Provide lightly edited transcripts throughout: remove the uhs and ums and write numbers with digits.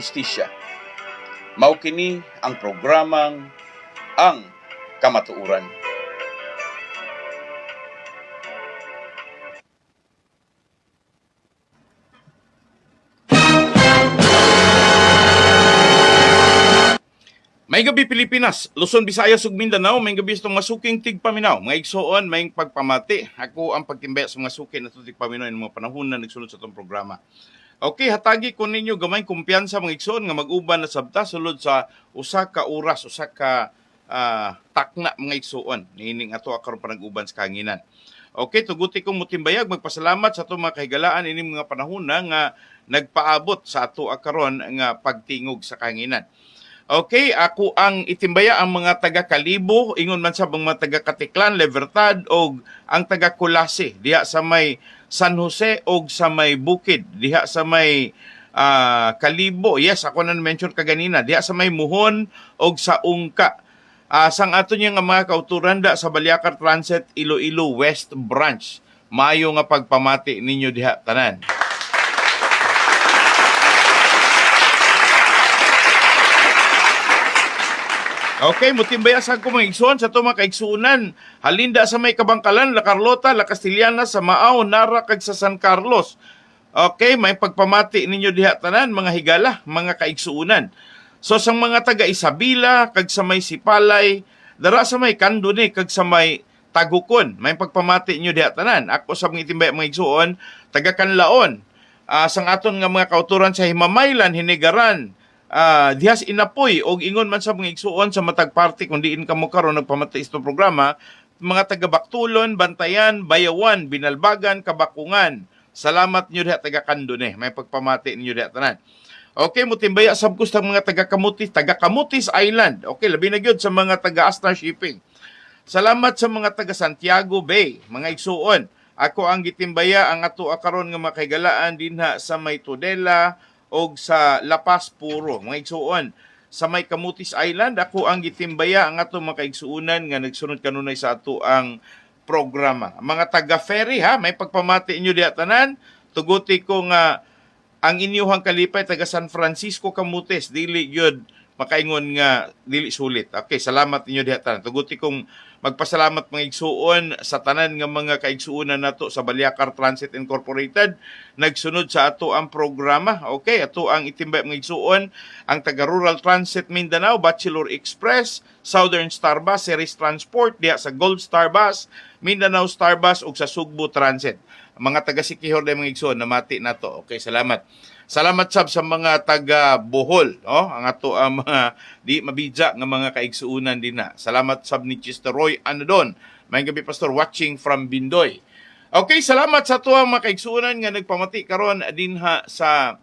hustisya. Mao kini ang programang Ang Kamatuoran. May gabi Pilipinas, Luzon, Visayas ug Mindanao, may gabi itong masuking tigpaminaw. Mga igsoon, may pagpamati. Ako ang pagtimbaya sa mga suki na tigpaminaw ng mga panahon na nagsunod sa itong programa. Okay, hatagi ko ninyo gamay kumpiyansa mga igsoon nga mag-uban na sabta sulod sa usa ka oras, usa ka takna mga igsoon. Niining ato karon pa nag-uban sa kanginan. Okay, tuguti kong mutimbayag, magpasalamat sa itong mga kahigalaan ining mga panahon na nga nagpaabot sa ato karon nga pagtingog sa kanginan. Okay, ako ang itimbaya ang mga taga-Kalibo, ingon man sa mga taga-Katiklan, Libertad, o ang taga-Kulasi, diha sa may San Jose o sa may Bukid, diha sa may Kalibo. Yes, ako na mention kaganina, diha sa may Muhon o sa Ungka. Sang ato niya nga mga kauturan da sa Baliakar Transit Iloilo West Branch. Maayo nga pagpamati ninyo diha tanan. Okay, mutimbayasan ko mga igsoon sa ito mga kaigsuunan. Halinda sa may Kabangkalan, La Carlota, La Castellana, sa Maao, Nara, kag sa San Carlos. Okay, may pagpamati ninyo diha tanan, mga higala, mga kaigsuunan. So, sa mga taga Isabela, kag sa may Sipalay, dara sa may Kanduni, kag sa may Tagukon, may pagpamati ninyo diha tanan. Ako sa mga itimbaya mga igsuon, taga Kanlaon, sang aton nga mga kauturan sa Himamaylan, Hinigaran, dihas inapoy og ingon man sa mga igsuon sa matag party kung diin kamo karon nagpamati sa programa, mga taga Baktulon, Bantayan, Bayawan, Binalbagan, Kabakungan. Salamat niyo diha taga Kandune, may pagpamati niyo diha tanan. Okay, mutimbaya sab ko sa mga taga Camotes Island. Okay, labi na gyud sa mga taga Astar Shipping. Salamat sa mga taga Santiago Bay, mga igsuon. Ako ang gitimbaya ang ato karon nga makahigalaan dinha sa may Tudela o sa La Paz Puro, mga igsuon. Sa may Camotes Island, ako ang gitimbaya ang ato mga kaigsuunan nga nagsunod kanunay sa ato ang programa. Mga taga-ferry ha, may pagpamati inyo diha tanan. Tuguti ko nga ang inyuhang kalipay taga San Francisco Camotes, dili gyud makaingon nga dili sulit. Okay, salamat inyo diha tanan. Tuguti kong magpasalamat mga igsuon sa tanan nga mga kaigsuunan nato sa Baliakar Transit Incorporated nagsunod sa ato ang programa. Okay, ato ang itimbay mga igsuon ang taga Rural Transit Mindanao, Bachelor Express, Southern Star Bus, Series Transport diha sa Gold Star Bus, Mindanao Star Bus ug sa Sugbo Transit. Mga taga Siquijor de mga igsuon namati nato. Okay, salamat. Salamat sab sa mga taga Bohol, ang ato ang mga di mabidya nga mga kaigsuunan din na. Salamat sab ni Chester Roy Anodon. May gabi pastor watching from Bindoy. Okay, salamat sa ato ang mga kaigsuunan nga nagpamati karon dinha sa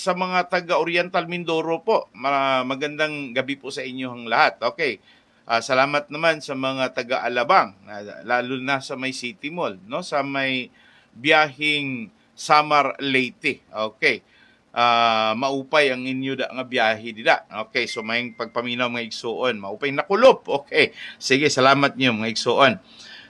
mga taga Oriental Mindoro po. Magandang gabi po sa inyong lahat. Okay. Salamat naman sa mga taga Alabang, lalo na sa may City Mall, no? Sa may biyahing Samar Leyte. Okay. Maupay ang inyo da nga biyahe dida. Okay, so may pagpaminaw mga igsuon. Maupay nakulop. Okay. Sige, salamat niyo mga igsuon.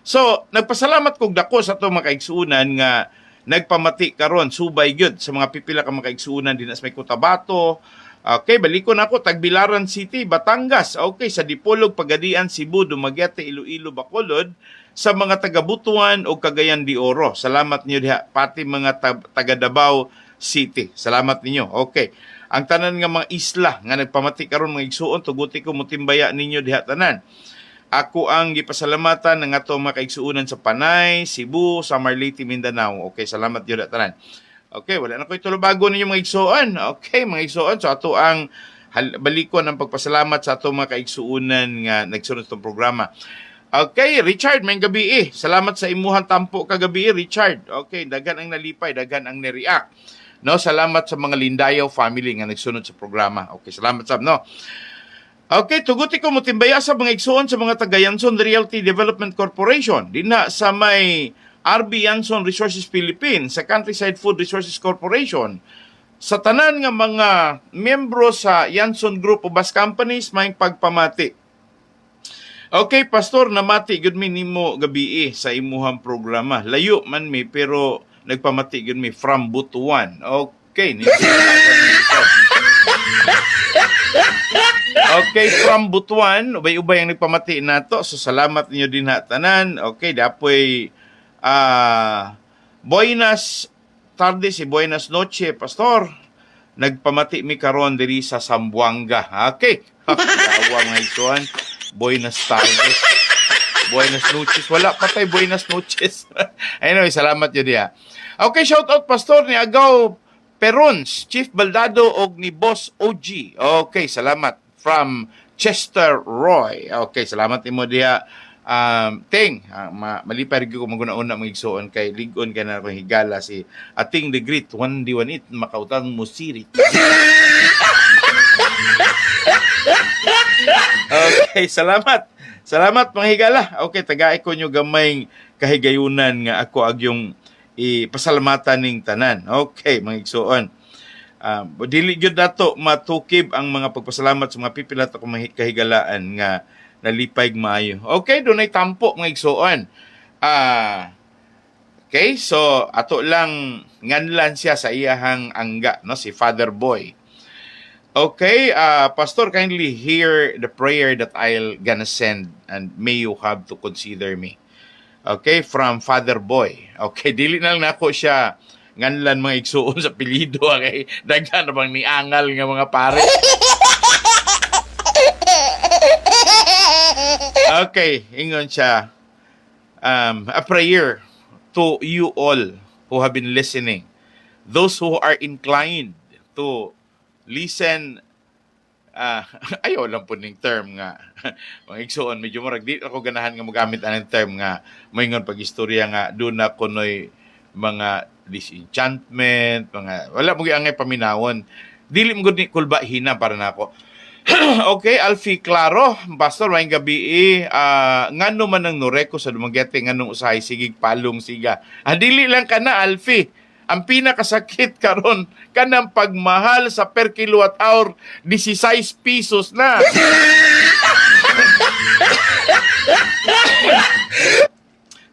So, nagpasalamat kog dako sa ato mga kaigsuunan nga nagpamati karon subay gyud sa mga pipila ka mga kaigsuunan dinha sa may Cotabato. Okay, balikon ako Tagbilaran City, Batangas. Okay, sa Dipolog, Pagadian, Cebu, Dumaguete, Iloilo, Bacolod, sa mga taga Butuan o Cagayan de Oro. Salamat niyo diha pati mga taga Davao City. Salamat ninyo. Okay. Ang tanan nga mga isla nga nagpamati karon mga igsuon, tuguti ko mutimbaya ninyo diha tanan. Ako ang gipasalamatan ng ato mga kaigsuunan sa Panay, Cebu, Samar Leyte, Mindanao. Okay, salamat niyo diha tanan. Okay, wala na ko'y tulubago ninyo mga igsuon. Okay, mga igsuon. So, ato ang balikon ang pagpasalamat sa ato mga kaigsuunan nga nagsunod itong programa. Okay, Richard, may gabi Salamat sa imuhang tampo kagabi Richard. Okay, dagan ang nalipay, dagan ang nireact. No, salamat sa mga Lindayaw family nga nagsunod sa programa. Okay, salamat sab, no? Okay, tuguti ko mutimbaya sa mga igsuon sa mga taga Yanson Realty Development Corporation. Dinha sa may RB Yanson Resources Philippines, sa Countryside Food Resources Corporation, sa tanan nga mga miyembro sa Yanson Group of Bus Companies, may pagpamati. Okay, Pastor, namati gud mi nimo gabi sa imuhang programa. Layo man mi pero nagpamati gud mi from Butuan. Okay, Okay, from Butuan, ubay-ubay ang nagpamati nato. So salamat ninyo din ha tanan. Okay, dapoy buenas tardes y buenas noche, pastor. Nagpamati mi karon diri sa Zamboanga. Okay. Dawa mga isuan. Buenas tardes. Buenas noches. Wala patay buenas noches. Anyway, salamat yun diya. Okay, shout out pastor ni Agaw Perons, Chief Baldado og ni Boss OG. Okay, salamat from Chester Roy. Okay, salamat imo diha. Ting, malipay rin ko maguna-una mga igsoon kay ligon ka na akong higala si Ating the Great, one di wanit, makautang mo sirit. Okay, salamat. Salamat mga higala. Okay, tagay ko nyo gamay kahigayunan nga ako agyong ipasalamatan ning tanan. Okay, mga igsoon. Dili gyud nato matukib ang mga pagpasalamat sa mga pipilat ako mga kahigalaan nga nalipay maayo. Okay, dunay tampo mga igsoon. Okay, so ato lang nganlan siya sa iyahang angga, no, si Father Boy. Okay, Pastor, kindly hear the prayer that I'll gonna send and may you have to consider me. Okay, from Father Boy. Okay, dili na lang nako siya nganlan mga igsuon sa pilido. Okay, daghan na bang niangal nga mga pare. Okay, ingon siya. A prayer to you all who have been listening. Those who are inclined to listen, ayaw lang po ning term nga. Mga igsoon, medyo marag di ako ganahan nga magamit anong term nga moingon pag-istorya nga doon na kunoy mga disenchantment, mga wala mo gyangay paminawon. Dili mo gud ni kulba hina para nako. Okay, Alfie Claro, Pastor, maayong gabi ngano man ang noreko sa dumagyate nganong usahay sigig palong siga. Dili lang kana Alfie. Ang pinakasakit karon kanang pagmahal sa per kilowatt hour 16 pesos na.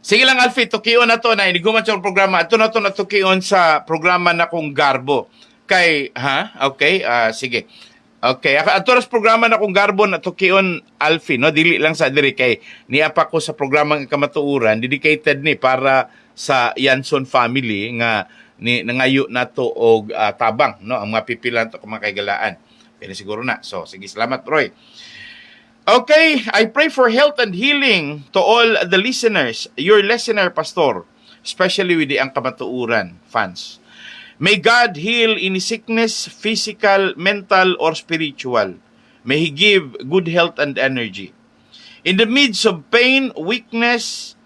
Sige lang Alfie, tukion na to na iniguman sa programa. Ato na to natukion sa programa na kong Garbo. Kay okay, sige. Okay, ato ras programa na kong Garbo na tukion Alfie, no, dili lang sa diri kay niya pa ko sa programang kamatuuran dedicated ni para sa Yanson family nga ni nangayo nato og tabang, no, ang mga pipilan to mga kaigalaan. Pero siguro na. So sige, salamat Roy. Okay, I pray for health and healing to all the listeners, your listener pastor, especially with the ang kamatuuran fans. May God heal any sickness, physical, mental, or spiritual. May He give good health and energy. In the midst of pain, weakness,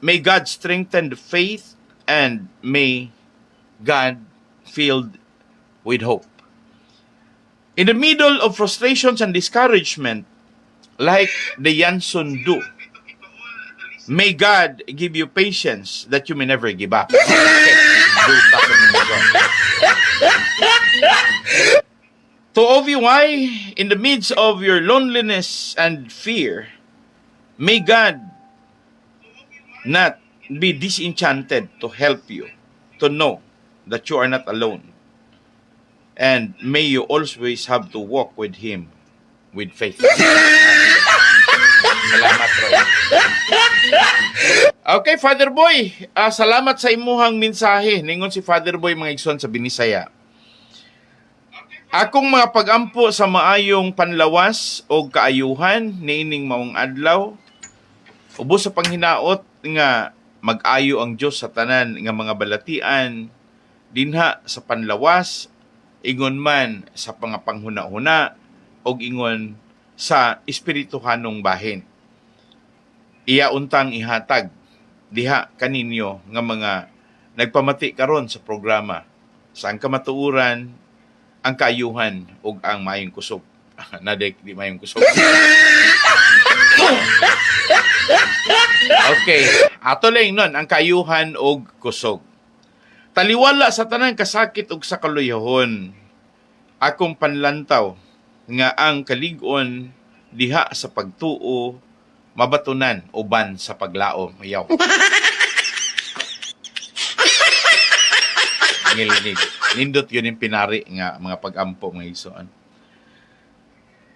may God strengthen the faith, and may God filled with hope. In the middle of frustrations and discouragement, like the Yanson do, may God give you patience that you may never give up. To OVY, in the midst of your loneliness and fear, may God not be disenchanted to help you to know that you are not alone. And may you always have to walk with Him with faith. Salamat, Roy. Okay, Father Boy, salamat sa imuhang mensahe. Ningon si Father Boy mga igsoon sa Binisaya. Akong mga pagampo sa maayong panlawas o kaayuhan niining maong adlaw, ubos sa panghinaot nga mag-ayo ang Diyos sa tanan nga mga balatian dinha sa panlawas, ingon man sa panghuna-huna o ingon sa espirituhanong bahin. Iya untang ihatag diha kaninyo nga mga nagpamati karon sa programa sa ang kamatuuran, ang kaayuhan ug ang mayong kusog. Nadek di mayong kusog. Okay, ato lang nun ang kaayuhan ug kusog. Taliwala sa tanan kasakit ug sa kaluyahon. Akong panlantaw nga ang kalig-on diha sa pagtuo mabatunan uban sa paglaom. Yaw. Ngilinig. Nindot yun yung pinari nga mga pag-ampo mga igsoon.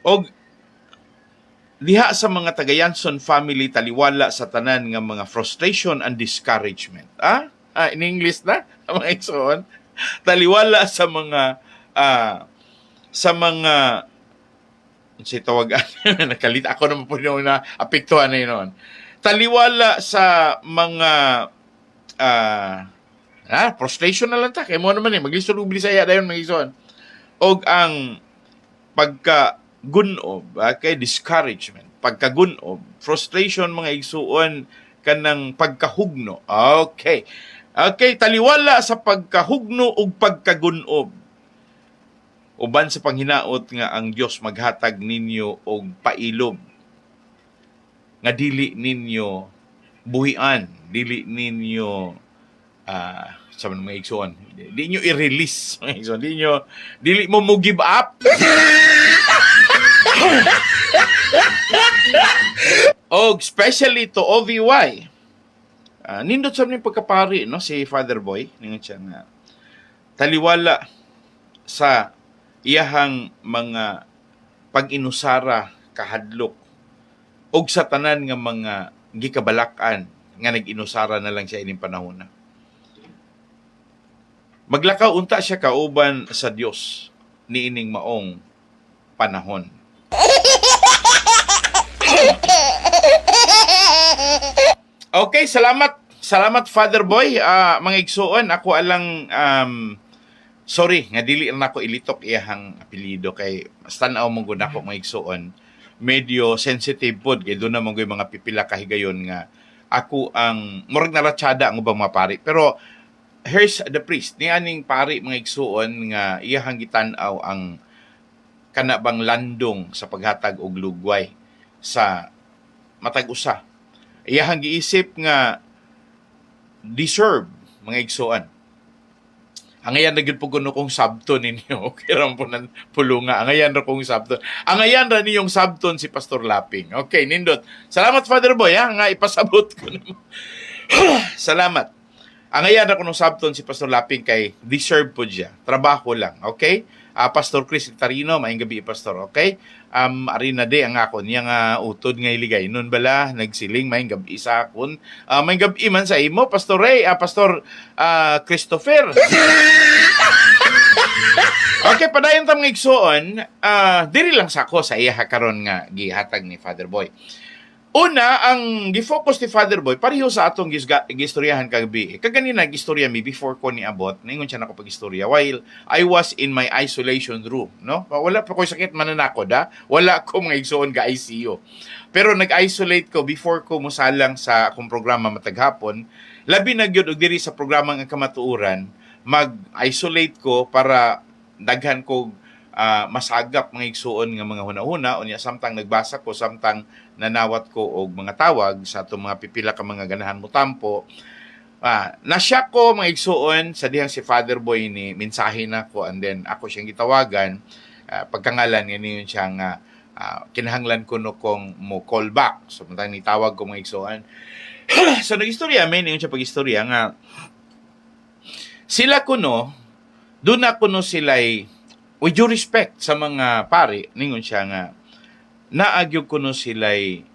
Og diha sa mga taga-Yanson family taliwala sa tanan nga mga frustration and discouragement. In English na mga igsoon, taliwala sa mga si tawagan nakalita ako naman po na apektuhan na yun. Taliwala sa mga frustration na lang ta kay mo naman maglisod og Bisaya dayon mga igsoon. Og ang pagka-gunob, kay discouragement, pagka-gunob, frustration mga igsuon kanang pagkahugno. Okay, taliwala sa pagkahugno ug pagkagunob. Uban sa panghinaot nga ang Dios maghatag ninyo og pailob nga dili ninyo buhian, dili ninyo sa mga igsoon, dili nyo i-release mga igsoon, dili mo give up. Og especially to OVY. Nindot sa mga pagkapari no si Father Boy ningon siya nga taliwala sa iyahang mga pag-inusara kahadlok og sa tanan nga mga gikabalakan nga nag-inusara na lang siya ining panahon na. Maglakaw unta siya kauban sa Dios niining maong panahon. Okay, salamat Father Boy. Mga igsuon, ako alang sorry nga dili na ako ilitok iyahang apelyido kay tanaw mong gud ako mga igsuon. Medyo sensitive pod kay doon na mong mga pipila kahigayon nga ako ang murag naratsada ang ubang mga pari. Pero here's the priest ni aning pari mga igsuon nga iyahang gitan-aw ang kanabang landong sa paghatag og lugway sa matag usa. Iyahang giisip nga deserve mga igsuon. Angayan na gyud po kuno kong sabton ninyo. Okay ram po nan pulunga. Angayan ra kong sabton. Angayan ra niyong sabton si Pastor Laping. Okay, nindot. Salamat Father Boy nga ipasabot ko nimo. Salamat. Angayan ra kuno sabton si Pastor Laping kay deserve po siya. Trabaho lang, okay? Pastor Chris Tarino, maayong gabi Pastor, okay? Arina de ang ako niya nga utod nga iligay nun bala nagsiling maayong gabi sa akon. Maayong gabi man sa imo Pastor Ray, Pastor Christopher. Okay, padayon ta mga igsuon, diri lang sa ako sa iya karon nga gihatag ni Father Boy. Una, ang gifocus ni Father Boy, pareho sa atong gistoryahan kagabi. Kaganina, gistorya mi before ko niabot, naingon siya na ko pag-istorya, while I was in my isolation room, no? Wala pa ko sakit mananakod, wala ko mga igsuon ga ICU. Pero nag-isolate ko before ko musalang sa akong programa mataghapon, labi na gyud og diri sa programa nga kamatuoran, mag-isolate ko para daghan ko masagap mga igsuon nga mga hunahuna unya samtang nagbasa ko samtang nanawat ko og mga tawag sa atong mga pipila ka mga ganahan mo tampo. Nasyak ko mga igsuon sa dihang si Father Boy ni mensahe na ko and then ako siyang gitawagan pagkangalan nga niyon siya nga kinahanglan ko no kong mo call back samtang ni tawag ko mga igsuon. So nagistorya may niyon siya pagistorya nga sila kuno doon na kuno sila'y with due respect sa mga pari, ningon siya nga, naagyog ko no sila'y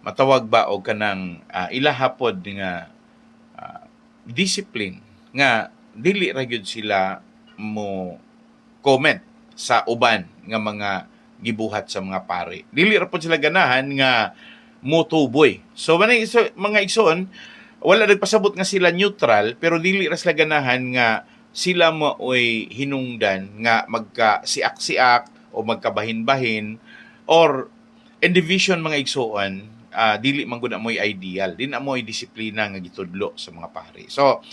matawag ba o kanang ilahapod nga discipline, nga dili ra gyud sila mo comment sa uban nga mga gibuhat sa mga pari. Dili ra pod sila ganahan nga motuboy. So, mga igsoon, wala nagpasabot nga sila neutral, pero dili ra sila ganahan nga sila maoy hinungdan nga magka-siak-siak o magkabahin-bahin or in division mga igsuon, dili man gud amoy ideal, din amoy disiplina nga gitudlo sa mga pari. So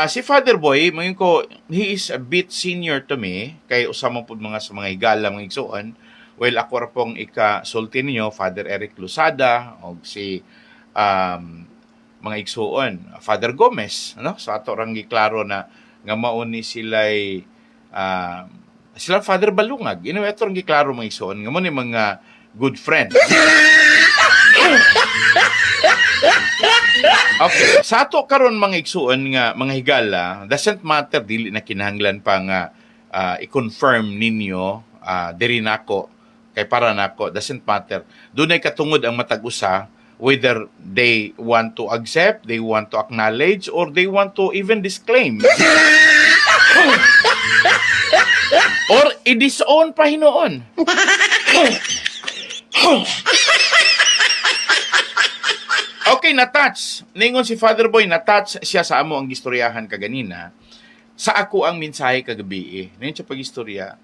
si Father Boy, mayon ko, he is a bit senior to me kay usama pud mga sa mga higala mga igsuon. Well, ako ra pong ika-sulti ninyo, Father Eric Lusada o si mga igsuon, Father Gomez, no? So ato rang giklaro na nga mauni sila'y sila Father Balungag. Ito rin giklaro mga igsoon. Nga mo ni mga good friend. Okay. Sa ato karon mga igsoon nga mga higala, doesn't matter, dili na kinahanglan pa nga i-confirm ninyo diri nako Kay para nako, doesn't matter. Dunay katungod ang matag usa, whether they want to accept, they want to acknowledge, or they want to even disclaim. Or i-disown pa hinoon. Okay, na-touch. Ningon si Father Boy, na-touch siya sa amo ang gistoryahan kaganina. Sa ako ang mensahe kagabi. Ningon siya pag-istorya.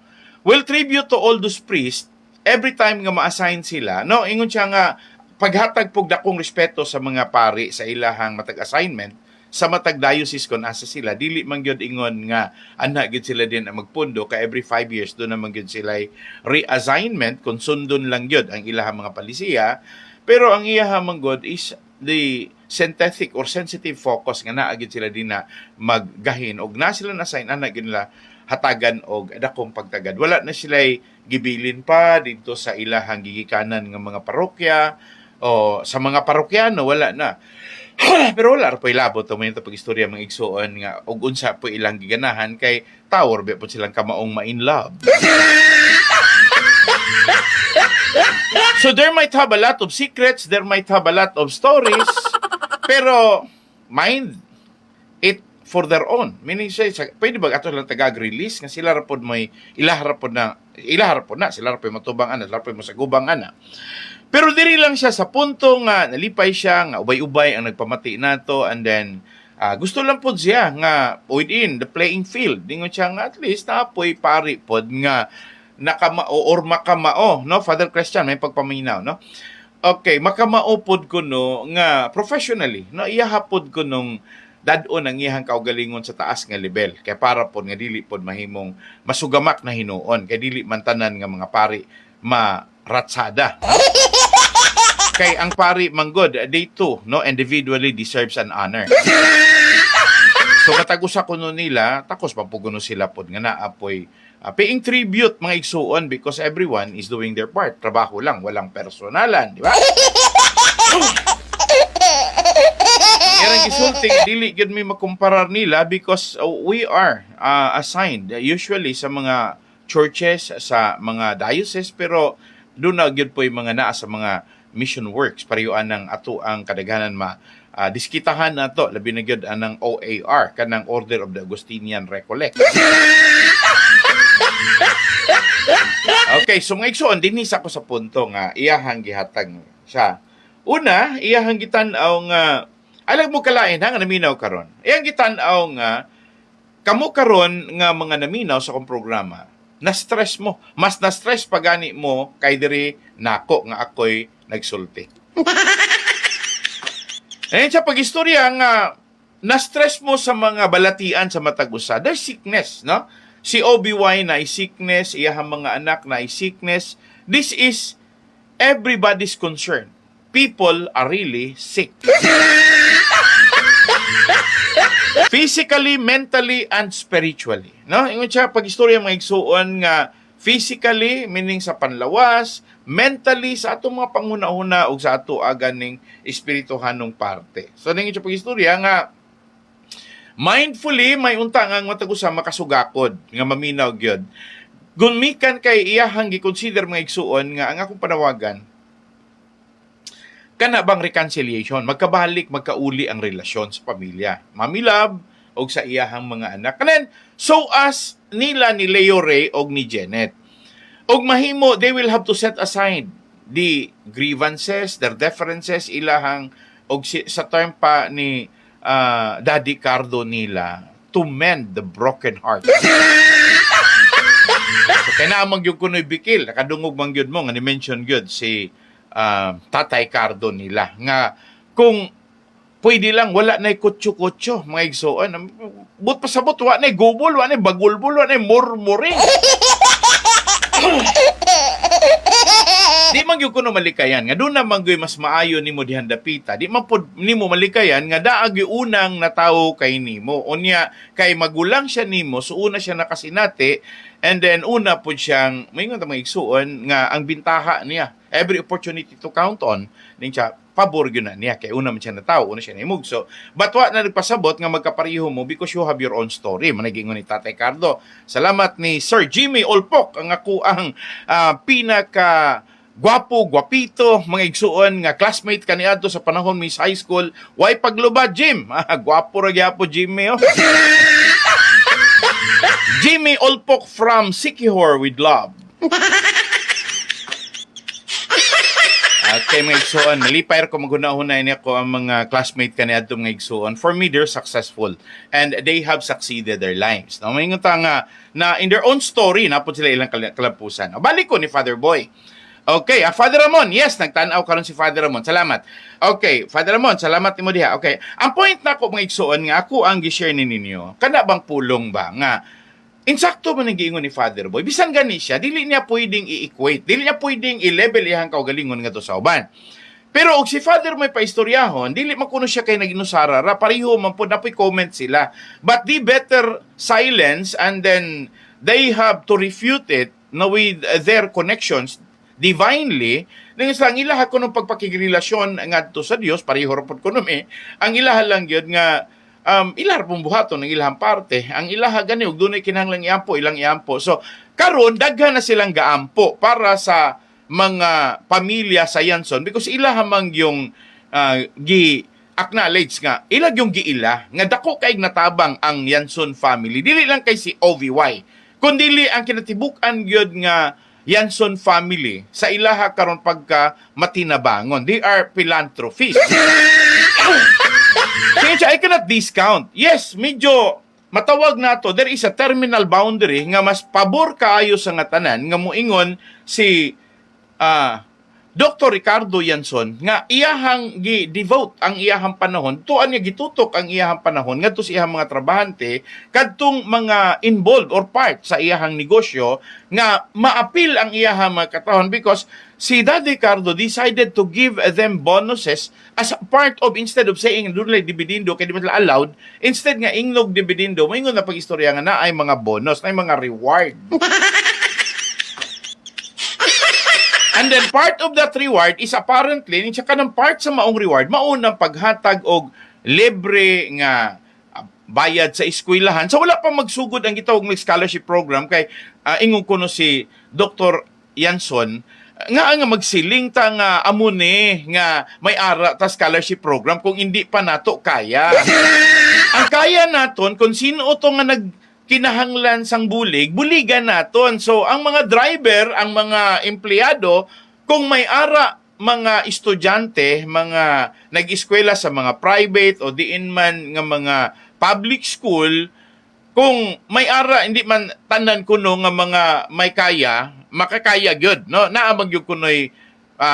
Well, tribute to all those priests, every time nga ma-assign sila, no, ingon siya nga, paghatag pog dakong respeto sa mga pari sa ilahang matag assignment, sa matag diocese kon asa sila, dili man gyud ingon nga ana gyud sila din ang magpundo ka every 5 years do naman gyud sila reassignment kung sundon lang gyud ang ilahang mga palisiya, pero ang iyaha man gyud is the synthetic or sensitive focus nga naa gyud sila din na maggahin og na sila na assign ana gyud nila hatagan og dakong pagtagad. Wala na sila gibilin pa dito sa ilahang gigikanan ng mga parokya o sa mga parokyano, wala na. Pero wala pa ilabot o may pag-istorya mga igsuon nga og unsa po ilang giganahan kay tower ba po silang kamaong ma-in love. So there might have a lot of secrets, there might have a lot of stories, pero mind it for their own. Meaning siya, pwede ba ato lang tagag-release nga sila rapod may ilaharapod na, sila rapod matubang ana, sila rapod masagubang ana. Pero diri lang siya sa punto nga nalipay siya, nga ubay-ubay ang nagpamati nato, and then gusto lang pod siya nga within the playing field. Dingon siya nga at least naapoy pari pod nga nakamao or makamao, no? Father Christian, may pagpaminaw, no? Okay, makamao pod ko no nga professionally, no? Iyahapod ko nung dadon ang iyang kaugalingon sa taas nga level kay para pod nga dili pod mahimong masugamak na hinuon kay dili man tanan nga mga pari maratsada. Kay ang pari manggod they too no individually deserves an honor. So katag-usa kuno nila takos papuguno sila pod nga naapoy paying tribute mga igsuon because everyone is doing their part. Trabaho lang, walang personalan, di ba? Yarang gisulti dili gyud mi makumparar nila because we are assigned usually sa mga churches sa mga diocese, pero doon na gyud po yung mga naa sa mga mission works pariyuan ng ato ang kadaghanan diskitahan nato labi na gyud anang OAR kanang Order of the Augustinian Recollect. Okay, so mga igsoon dinhi sa ko sa punto nga iyahang gihatag siya. Una, iyahang gitan-aw nga alam mo kalain nga naminaw karon. Iyang gitan-aw nga kamo karon nga mga naminaw sa kong programa. Na-stress mo. Mas na-stress pa gani mo kay diri nako nga ako'y nagsulti. Ayun siya pag-istorya nga na-stress mo sa mga balatian sa matag usa. There's sickness, no? Si Obi-Wan na sickness, iyahang mga anak na sickness. This is everybody's concern. People are really sick. Physically, mentally, and spiritually. No? Ingon siya, pag-istorya mga igsuon nga physically, meaning sa panlawas, mentally, sa atong mga panguna-una o sa ato aganing espirituhanong parte. So, ingon siya pag-istorya nga mindfully, may unta nga matag-usa makasugakod nga maminaw gyud. Gunmikan kay iyahang gi-consider mga igsuon nga ang akong panawagan kana bang reconciliation, magkabalik, magkauli ang relasyon sa pamilya. Mami Love o sa iyahang mga anak. Kanan, so as nila ni Leo Ray o ni Janet. Og mahimo, they will have to set aside the grievances, their differences, ilahang, og sa term pa ni Daddy Cardo nila, to mend the broken heart. So, kaya naamang yung kuno'y bikil, nakadungog mang yun mo, nga ni-mention yun si Tatay Cardo nila nga kung pwede lang wala na kutso-kutso mga igsoon but pasabot wa na gubol wa na bagulbol wa na murmuring di man gyud kuno malikayan nga doon naman gyud mas maayo nimo dihan dapita di man pod nimo malikayan nga daag unang natawo kay nimo unya kay magulang siya nimo so una siya nakasinati and then una pod siyang may nga mga igsuon nga ang bintaha niya every opportunity to count on ning siya pabor yun na niya. Kaya una man siya na tao, una siya na imugso. But wa na nagpasabot nga magkapareho mo because you have your own story. Managing ni Tatay Cardo. Salamat ni Sir Jimmy Olpok, ang ako ang pinaka gwapo, gwapito, mga igsuon nga classmate kaniadto sa panahon Miss High School. Why paglubad, Jim? Gwapo ra gyapo, Jimmy. Oh. Jimmy Olpok from Sikihor with love. Okay, mga igsuon, nalipay ko maghuna-hunay niya ko ang mga classmate kaniadto mga igsuon. For me, they're successful and they have succeeded their lives. No, mayingon ta nga na in their own story napod sila ilang kalapusan. Balik ko ni Father Boy. Okay, Father Ramon, yes, nagtanaw karon si Father Ramon. Salamat. Okay, Father Ramon, salamat nimo diha. Okay, ang point nako mga igsuon nga ako ang gi-share ni ninyo. Kana bang pulong ba nga insakto man ang giingon ni Father Boy, bisan gani siya, dili niya pwedeng i-equate, dili niya pwedeng i-level iyang kaugalingon nga to sa uban. Pero og si Father may paistoryahon, dili makuno siya kay naginusara, ra pareho man po napoy comment sila. But the better silence and then they have to refute it no, with their connections divinely, nang isang ilaha ko ng pagpakigrelasyon ngadto sa Dios, pareho ra pud kuno ang ilaha lang gyud nga ilar pong buhaton ng ilahang parte. Ang ilaha gani ug dunay kinahanglang iampo, ilang iampo. So karon daghan na silang gaampo para sa mga pamilya sa Yanson because ilaha mang yung acknowledge nga ilag yung giila nga dako kay natabang ang Yanson family. Dili lang kay si OVY, kundi ang kinatibuk-an gyud nga Yanson family sa ilaha karon pagka matinabangon. They are philanthropists. Kaya I cannot discount. Yes, medyo matawag na to, there is a terminal boundary nga mas pabor kaayo sa nga tanan nga moingon si Dr. Ricardo Yanson nga iyahang gi-devote ang iyahang panahon, tuan niya gitutok ang iyahang panahon ngadto sa iyahang mga trabahante kadtong mga involved or part sa iyahang negosyo nga maapil ang iyahang mga katahon because si Daddy Ricardo decided to give them bonuses as a part of, instead of saying dunay dividendo kay di man allowed, instead nga ingnog dividendo moingon na pagistorya nga na ay mga bonus, na ay mga reward. And then part of that reward is apparently, niya ka ng part sa maong reward, maunang paghatag og libre nga bayad sa eskwelahan. So wala pa magsugod ang gitawag ng scholarship program kay ingon ko no si Dr. Yanson nga magsiling ta nga amune nga may ara ta scholarship program kung hindi pa nato kaya. Ang kaya naton kung sino to nga kinahanglan sang bulig, buligan naton. So, ang mga driver, ang mga empleyado, kung may ara mga estudyante, mga nag-eskwela sa mga private o diin man nga mga public school, kung may ara, hindi man tanan kuno nga mga may kaya, makakaya gyud, no? Naamag yung kuno'y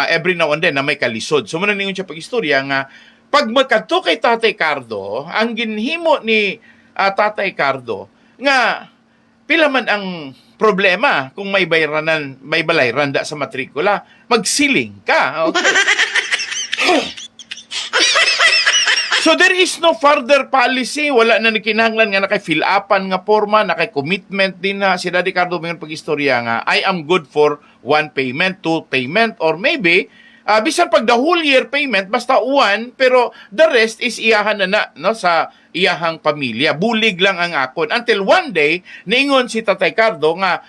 every now and then na may kalisod. So, muna ningon siya pag-istorya nga, pag magkadto kay Tatay Cardo, ang ginhimo ni Tatay Cardo, nga pila man ang problema kung may balayran da sa matrikula, magsiling ka. Okay. So there is no further policy, wala na kinahanglan nga nakay-fill upan nga forma, nakay-commitment din na si Daddy Cardo mayon pag-istorya nga I am good for one payment, two payment, or maybe bisan pag the whole year payment basta one, pero the rest is iyahan na no sa iyahang pamilya. Bulig lang ang akon. Until one day, niingon si Tatay Cardo nga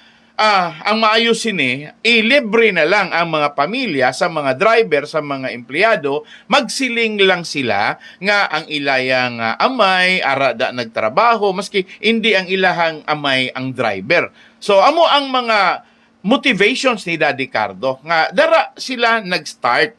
ang maayos sini, ilibre na lang ang mga pamilya sa mga driver, sa mga empleyado, magsiling lang sila nga ang ilayang amay, arada nagtrabaho, maski hindi ang ilahang amay ang driver. So, amo ang mga motivations ni Daddy Cardo nga dara sila nag-start.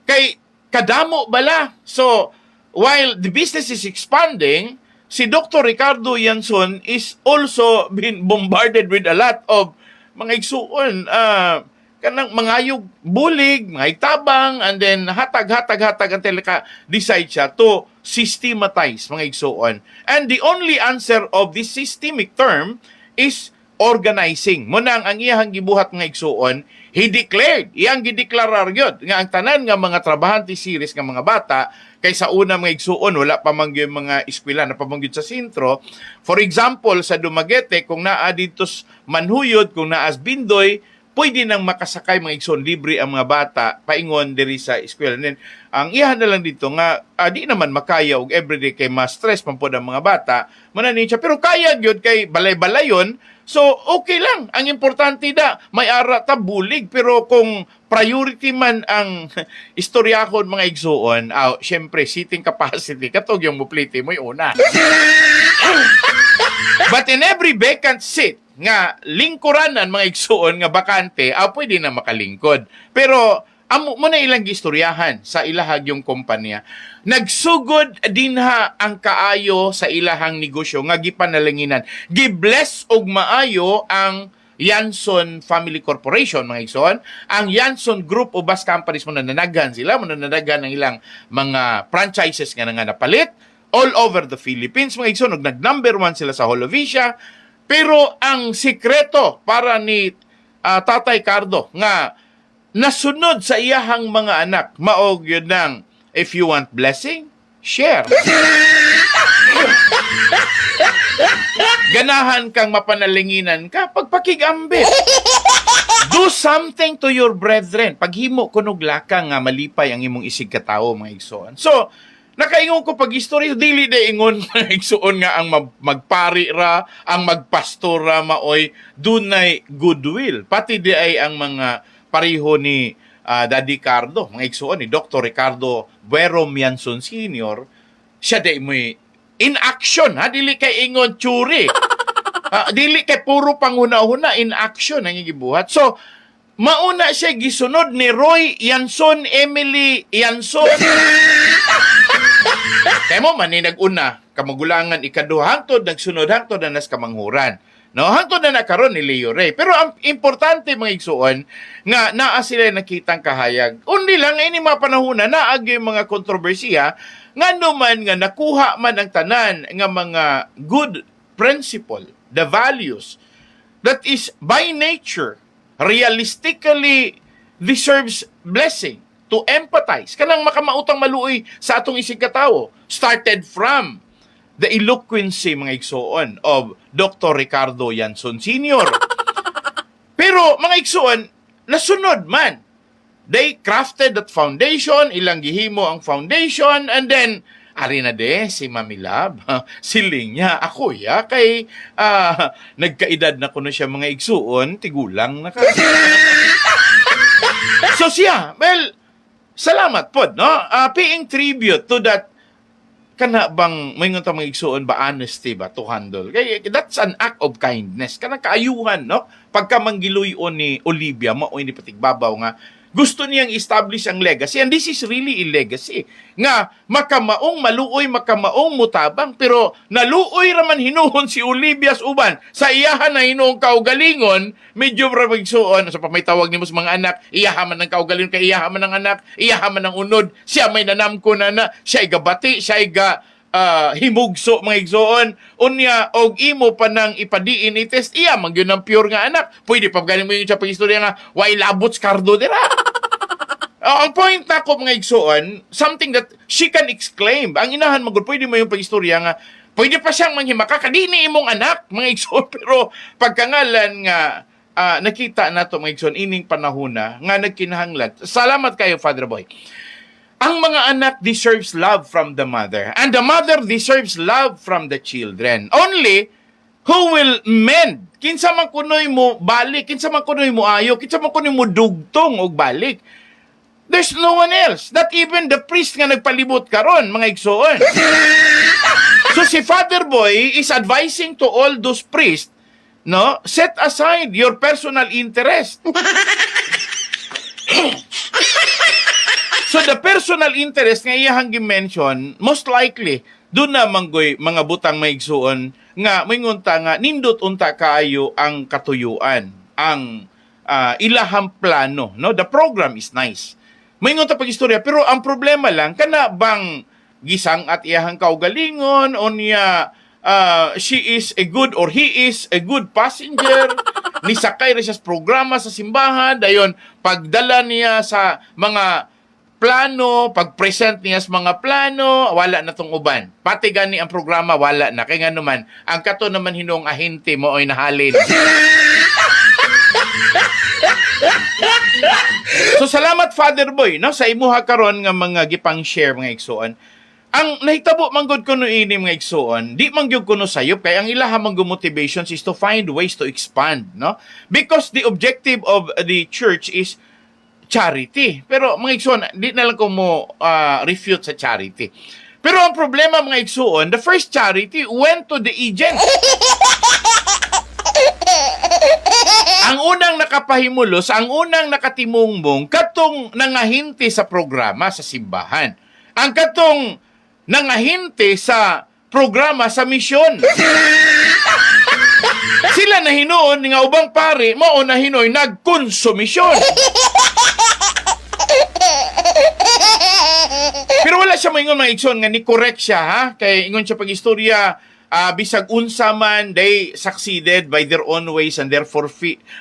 Kay kadamo bala. So, while the business is expanding, si Dr. Ricardo Yanson is also been bombarded with a lot of mga igsuon, kanang mangayog bulig, mga tabang, and then hatag until decide siya to systematize mga igsuon. And the only answer of this systemic term is organizing. Muna ang iyahang gibuhat nga igsuon, he declared, iyang gideklarar yun, nga ang tanan nga mga trabahante series nga mga bata, kaysa una mga igsuon, wala pa man yung mga eskwela na pamanggid sa sentro. For example, sa Dumaguete, kung naa dito Manhuyod, kung naas Bindoy, pwede nang makasakay mga igsoon, libre ang mga bata paingon diri sa eskwela. And then ang iyahan na lang dito nga di naman makaya og everyday kay mas stress man pod ang mga bata, mananin siya pero kaya gyud kay balay-balayon. So okay lang. Ang importante may ara ta bulig, pero kung priority man ang istoryahon mga igsoon, syempre seating capacity katog yung mupliti mo una. But in every vacant seat nga lingkuranan mga igsuon nga bakante, pwede na makalingkod. Pero amo mo na ilang gistoryahan sa ilahag yung kumpanya. Nagsugod dinha ang kaayo sa ilahang negosyo nga gipanalanginan. Gibless og maayo ang Yanson Family Corporation, mga igsoon. Ang Yanson Group o bus companies mo nananagan sila, nananagan ng ilang mga franchises nga napalit all over the Philippines, mga igsoon. Nag-number 1 sila sa Holovicia. Pero ang sikreto para ni Tatay Cardo nga nasunod sa iyahang mga anak, maog yun ng, if you want blessing, share. Ganahan kang mapanalinginan ka, pagpakigambit. Do something to your brethren. Paghimo kunog lakang nga malipay ang imong isig katao, mga igsoon. So, nakaingon ko pag istorya, dili na ingon mga igsoon nga ang magpari ra, ang magpastora maoy, dunay goodwill. Pati di ay ang mga pareho ni Daddy Cardo, mga igsoon ni Dr. Ricardo Buero Mianzon Sr., siya di mo in action, dili kay ingon churi. Dili kay puro panguna-una, in action ang gibuhat. So, mauna siya gisunod ni Roy Yanson, Emily Yanson. Kaya mo man nag-una, kamagulangan ikaduha, hangtod nagsunod, hangtod na nas kamanghuran. No, hangtod na nakaroon ni Leo Ray. Pero ang importante mga igsuon, nga naa sila nakitang kahayag. Undi lang, ini mga panahon na naagi mga kontrobersiya, nga naman nga nakuha man ang tanan nga mga good principle, the values, that is by nature, realistically deserves blessing, to empathize. Kanang makamautang maluoy sa atong isig katawo. Started from the eloquency, mga igsoon, of Dr. Ricardo Yanson Sr. Pero, mga igsoon, nasunod man. They crafted that foundation, ilang gihimo ang foundation, and then, ari na si Mami Lab, siling niya, ako kay nagkaedad na ko na siya mga igsuon, tigulang na ka. So siya, well, salamat po, no? Paying tribute to that, kana bang, may nga mga igsuon ba, honesty ba, to handle? Kaya, that's an act of kindness. Kana kaayuhan, no? Pagka manggiluyon ni Olivia, maoy ni Patigbabaw nga, gusto niyang establish ang legacy. And this is really a legacy. Nga, makamaong maluoy, makamaong mutabang, pero naluoy raman hinuhon si Olivia's uban. Sa iyahan na hinuhong kaugalingon, medyo ramagsuon. So, pa may tawag ni mo sa mga anak, iyahaman ng kaugalingon, kay iyahaman ng anak, iyahaman ng unod. Siya may nanamko na, siya ay gabati, siya ay himugso mga igsoon. Unya, og imo pa nang ipadiin i-test, iya, magyun ng pure nga anak. Pwede pa galing mo yung siya pag-istorya nga, why labots Cardo dira? Ang point na ko mga igsoon, something that she can exclaim. Ang inahan magod, pwede mo yung pag-istorya nga, pwede pa siyang manghimaka, kadini imong anak, mga igsoon. Pero pagkangalan nga, nakita na to mga igsoon, ining panahon na, nga nagkinahanglan. Salamat kayo, Father Boy. Ang mga anak deserves love from the mother. And the mother deserves love from the children. Only, who will mend? Kinsa man kunoy mo balik, kinsa man kunoy mo ayo, kinsa man kunoy mo dugtong og balik. There's no one else. Not even the priest nga nagpalibot karon, mga igsoon. So si Father Boy is advising to all those priests, no, set aside your personal interest. So the personal interest nga iyahang gi-mention, most likely, doon na manggoy mga butang maigsuon nga mingunta nga nindot unta kaayo ang katuyuan, ang ilahang plano, no? The program is nice. Mingunta pag-istorya, pero ang problema lang kana bang gisang at iyahang kaugalingon o niya she is a good or he is a good passenger, nisakay rin siya sa programa sa simbahan, dayon pagdala niya sa mga plano, pag-present niya sa mga plano, wala na tong uban. Pati gani ang programa, wala na. Kaya nga naman, ang kato naman hinong ahente mo ay nahalin. Father Boy, no, sa imuha karon nga mga gipang share mga igsoon, ang nahitabo manggod ko no ini mga igsoon, di man gyud kuno sayop kay ang ilaha mang motivations is to find ways to expand, no? Because the objective of the church is charity. Pero mga igsoon, di na lang ko mo refute sa charity. Pero ang problema mga igsoon, the first charity went to the agent. Ang unang nakapahimulos, ang unang nakatimungbong, katong nangahinti sa programa sa simbahan. Ang katong nangahinti sa programa sa misyon. Sila na hinuon nga ubang pari, mao na hinoy nagkonsumisyon. Pero wala siya maingon mga igsoon nga ni correct siya ha, kay ingon siya pag-istorya. Bisag unsa man, they succeeded by their own ways and therefore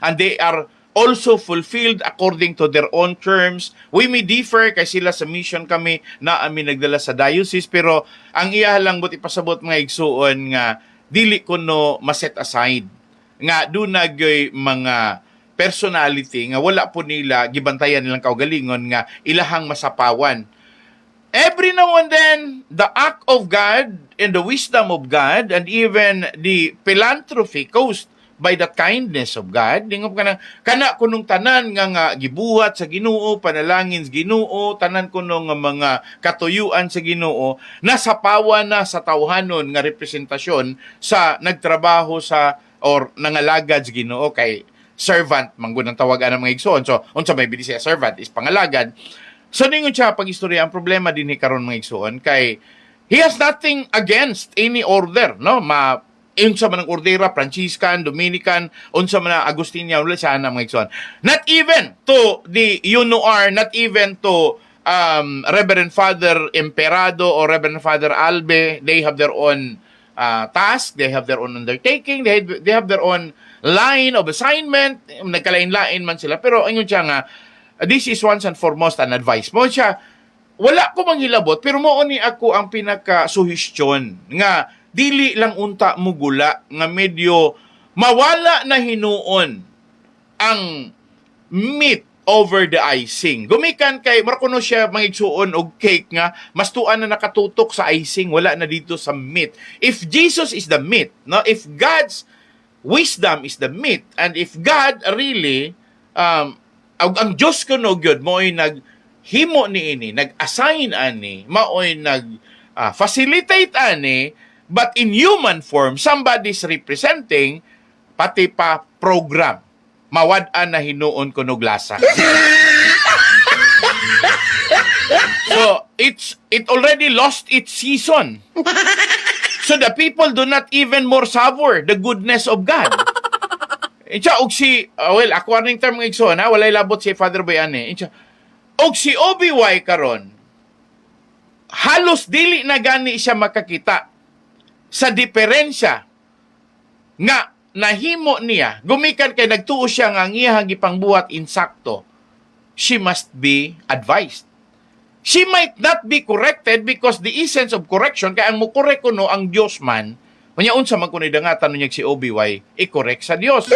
and they are also fulfilled according to their own terms. We may differ kay sila sa mission kami na amin nagdala sa diocese, pero ang iya lang but ipasabot mga igsuon nga dili kuno ma-set aside nga dunay mga personality nga wala po nila gibantayan nilang kaugalingon nga ilahang masapawan. Every now and then, the act of God and the wisdom of God and even the philanthropy caused by the kindness of God, dingop kana kunong tanan nga gibuhat sa Ginoo, panalangin sa Ginoo, tanan kunong mga katuyuan sa Ginoo, nasapawan na sa tawhanon nga representasyon sa nagtrabaho sa or nangalagad sa Ginoo kay servant manggod ang tawagan ng mga igsoon. So, unsa may bili siya servant is pangalagad. So ningon siya pag-istorya, ang problema din ni karon mga igsoon kay he has nothing against any order, no? Unsa man ang ordera, Franciscan, Dominican, unsa man ang Agustinian, wala siya na mga igsoon. Not even to the UNOR, not even to Reverend Father Emperado or Reverend Father Albe, they have their own task, they have their own undertaking, they have their own line of assignment, nagkalain-lain man sila, pero ingon siya nga, this is once and foremost an advice. Mo siya, wala ko manghilabot, pero mo ni ako ang pinaka-suhestyon nga dili lang unta mo gula nga medyo mawala na hinuon ang meat over the icing. Gumikan kay marakuno siya mangigsuon og cake nga mas tuan na nakatutok sa icing, wala na dito sa meat. If Jesus is the meat, no, if God's wisdom is the meat, and if God really ang Diyos kuno gyud mo'y naghimo niini, nag-assign ani, mao'y nag-facilitate ani, but in human form, somebody's representing, pati pa program, mawad-an na hinuon kuno glasa. So, it already lost its season. So the people do not even more savor the goodness of God. Incha, og si, well, ako aning term ng igsoon, ha, walay labot si Father Bayane. Incha, og si OBY karon, halos dili na gani siya makakita sa diferensya nga nahimo niya, gumikan kay nagtuo siya nga ngiyang gipangbuhat insakto, she must be advised. She might not be corrected because the essence of correction, kaya ang mukorek ko no, ang Diyos man, kanya unsa man kuno dangatan niya si OBY, i-correct sa Dios.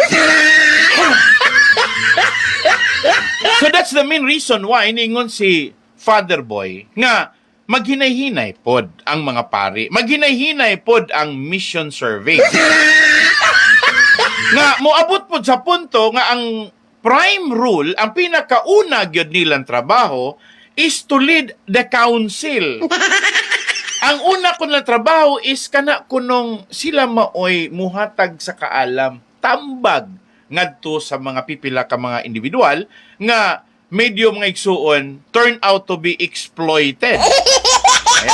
So that's the main reason why ningon si Father Boy nga maghinay-hinay pod ang mga pari, maghinay-hinay pod ang mission service. Nga moabot pod sa punto nga ang prime rule, ang pinakauna gyud nilang trabaho is to lead the council. Ang una ko na trabaho is kana kunong sila maoy muhatag sa kaalam, tambag ngadto sa mga pipila ka mga individual nga medyo mga igsuon turn out to be exploited.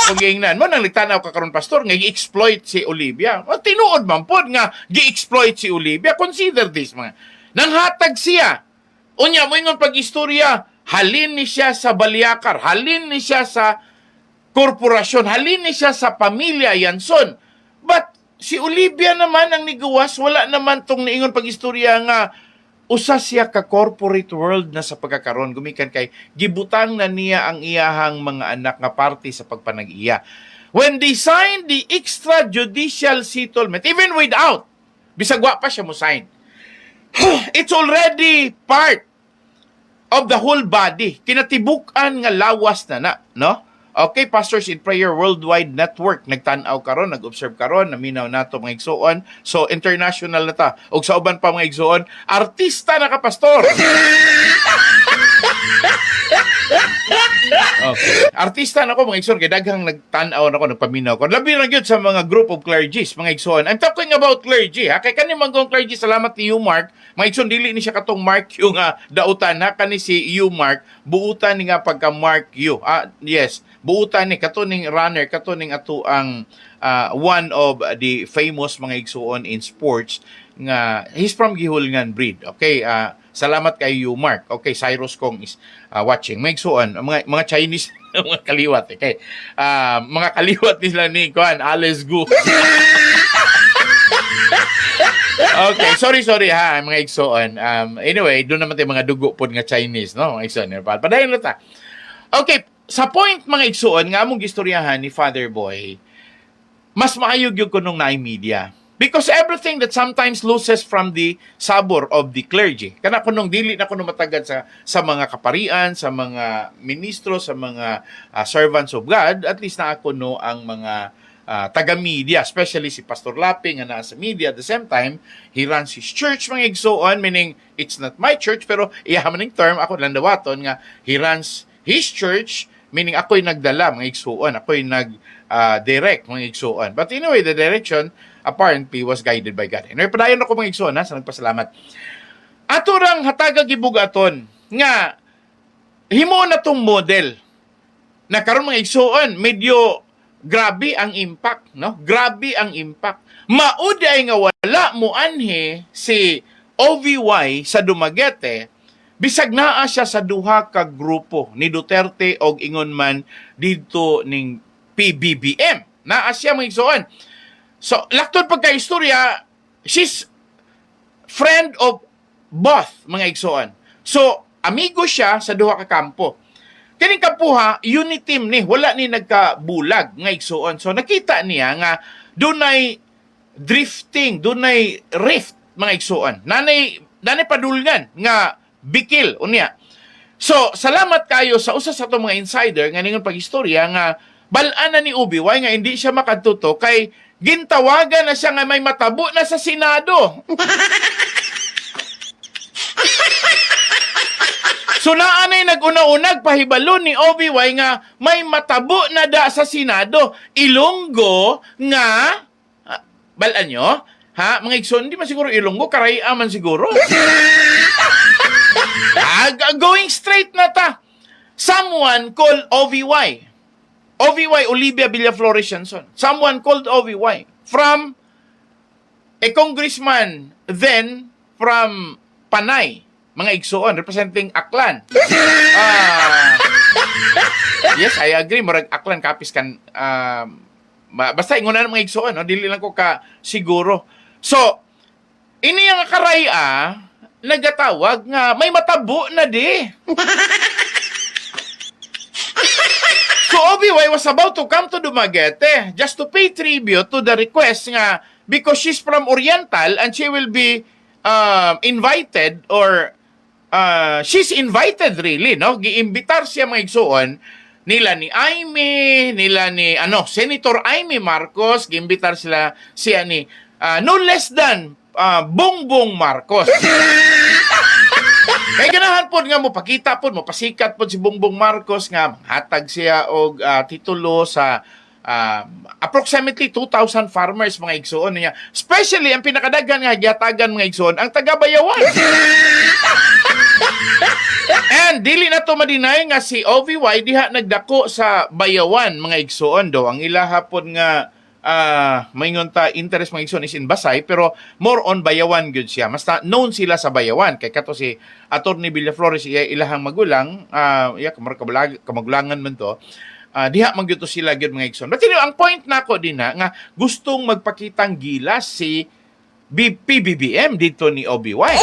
Kung giingnan mo nang nagtanaw ka karon pastor nga gi-exploit si Olivia. O tinuod man pod nga gi-exploit si Olivia. Consider this mga. Nanghatag siya. Unya mo ingon pag-istorya, halin ni siya sa Baliakar, halin ni siya sa korporasyon, halin ni siya sa pamilya Yanson. But si Olivia naman ang niguwas, wala naman tong niingon pag-istorya nga usa siya ka corporate world na sa pagkakaroon. Gumikan kay gibutang na niya ang iyahang mga anak nga parte sa pagpanag-iya. When they signed the extrajudicial settlement, even without, bisag wa pa siya mo sign, it's already part of the whole body. Kinatibuk-an nga lawas na, no? Okay, Pastors in Prayer Worldwide Network, nagtanaw karon, nag-observe karon, naminaw nato mga igsoon. So international na ta. Og sa uban pa mga igsoon, artista na ka, pastor. Okay. Artista na ko mga igsoon, kay daghang nagtanaw na ko, nagpaminaw ko. Labi na gyud sa mga group of clergies, mga igsoon. I'm talking about clergy, ha? Kay kani manggong clergy, salamat ni Hugh Mark. Mga igsoon, dili ni siya katong Mark Hugh nga dautan, ha? Kani si Hugh Mark, buutan ni nga pagka Mark Hugh. Yes, buutan ni katuning runner, katuning ato ang one of the famous mga igsoon in sports nga he's from Gihulngan breed. Okay, salamat kay you Mark. Okay, Cyrus Kong is watching. Mga igsoon, mga Chinese mga kaliwat. Okay, mga kaliwat nila ni Kuan Alice Gu. Okay, sorry ha, mga igsoon. Anyway, doon naman tayo mga dugo po nga Chinese, no? Mga igsoon. Padayon na ta. Okay, sa point mga igsoon, nga among gistoryahan ni Father Boy, mas maayog yung kunong na media. Because everything that sometimes loses from the sabor of the clergy. Kana kunong dili na kuno matagad sa mga kaparian, sa mga ministro, sa mga servants of God, at least na ako no ang mga taga-media, especially si Pastor Laping nga nasa media. At the same time, he runs his church, mga igsoon, meaning it's not my church, pero iyahamaning term, ako landawaton nga, he runs his church, meaning ako'y nagdala, mga igsoon, ako'y nag-direct, mga igsoon. But anyway, the direction, apparently, was guided by God. Anyway, padayon ako, mga igsoon, sa nagpasalamat. Ato rang hatagag ibugaton, nga, himo na tong model, na karon mga igsoon, medyo grabe ang impact, no? Grabe ang impact. Mauday nga wala mo anhe si OVY sa Dumaguete, bisag naa siya sa duha ka grupo ni Duterte og ingon man dito ning PBBM. Naa siya mga igsoon. So, laktod pagka-istorya, she's friend of both mga igsoon. So, amigo siya sa duha ka kampo. Kining kapuha, unit team ni, wala ni nagkabulag nga igsoon. So nakita niya nga dunay drifting, dunay rift mga igsoon. Nanay padulngan nga bikil unya. So salamat kayo sa usa sa atong mga insider nga ningon pagistorya nga bal-an na ni Ubiway nga hindi siya makadtuto kay gintawagan na siya nga may matabo na sa Senado. So naanay nag-una-unag pahibalo ni OVY nga may matabo na da sa Senado. Ilonggo nga, balaan nyo, ha? Mga igsoon, hindi man siguro Ilonggo, Karaya man siguro. Going straight na ta. Someone called OVY. OVY, Olivia Villaflores Shanson. Someone called OVY from a congressman then from Panay. Mga igsoon, representing Aklan. Yes, I agree. Murag Aklan, kapis kan. Basta ingunan ng mga igsoon, no? Dili lang ko ka siguro. So, ini ang karaya, nagatawag nga, may matabo na di. So, OVY was about to come to Dumaguete just to pay tribute to the request nga because she's from Oriental and she will be invited or she's invited really, no? Giimbitar siya mga igsoon nila ni Aimee, nila ni Senator Aimee Marcos, giimbitar siya ni no less than Bongbong Marcos. Kaya ganahan po nga mo pakita po, mo pasikat po si Bongbong Marcos nga hatag siya og titulo sa approximately 2,000 farmers mga igsoon niya. Especially ang pinakadaghan nga gihatagan mga igsoon ang taga-Bayawan. And dili na to madinay nga si OVY diha nagdako sa Bayawan mga igsoon do. Ang ilahapon nga maingon ta interest mga igsoon is in Basay pero more on Bayawan gyud siya. Mas known sila sa Bayawan kay kato si Attorney Villaflores ilahang magulang kamagulangan man to. Diha man gyud to sila gyud mga igsoon. But ang point nako din nga gustong magpakitang gilas si PBBM dito ni OVY.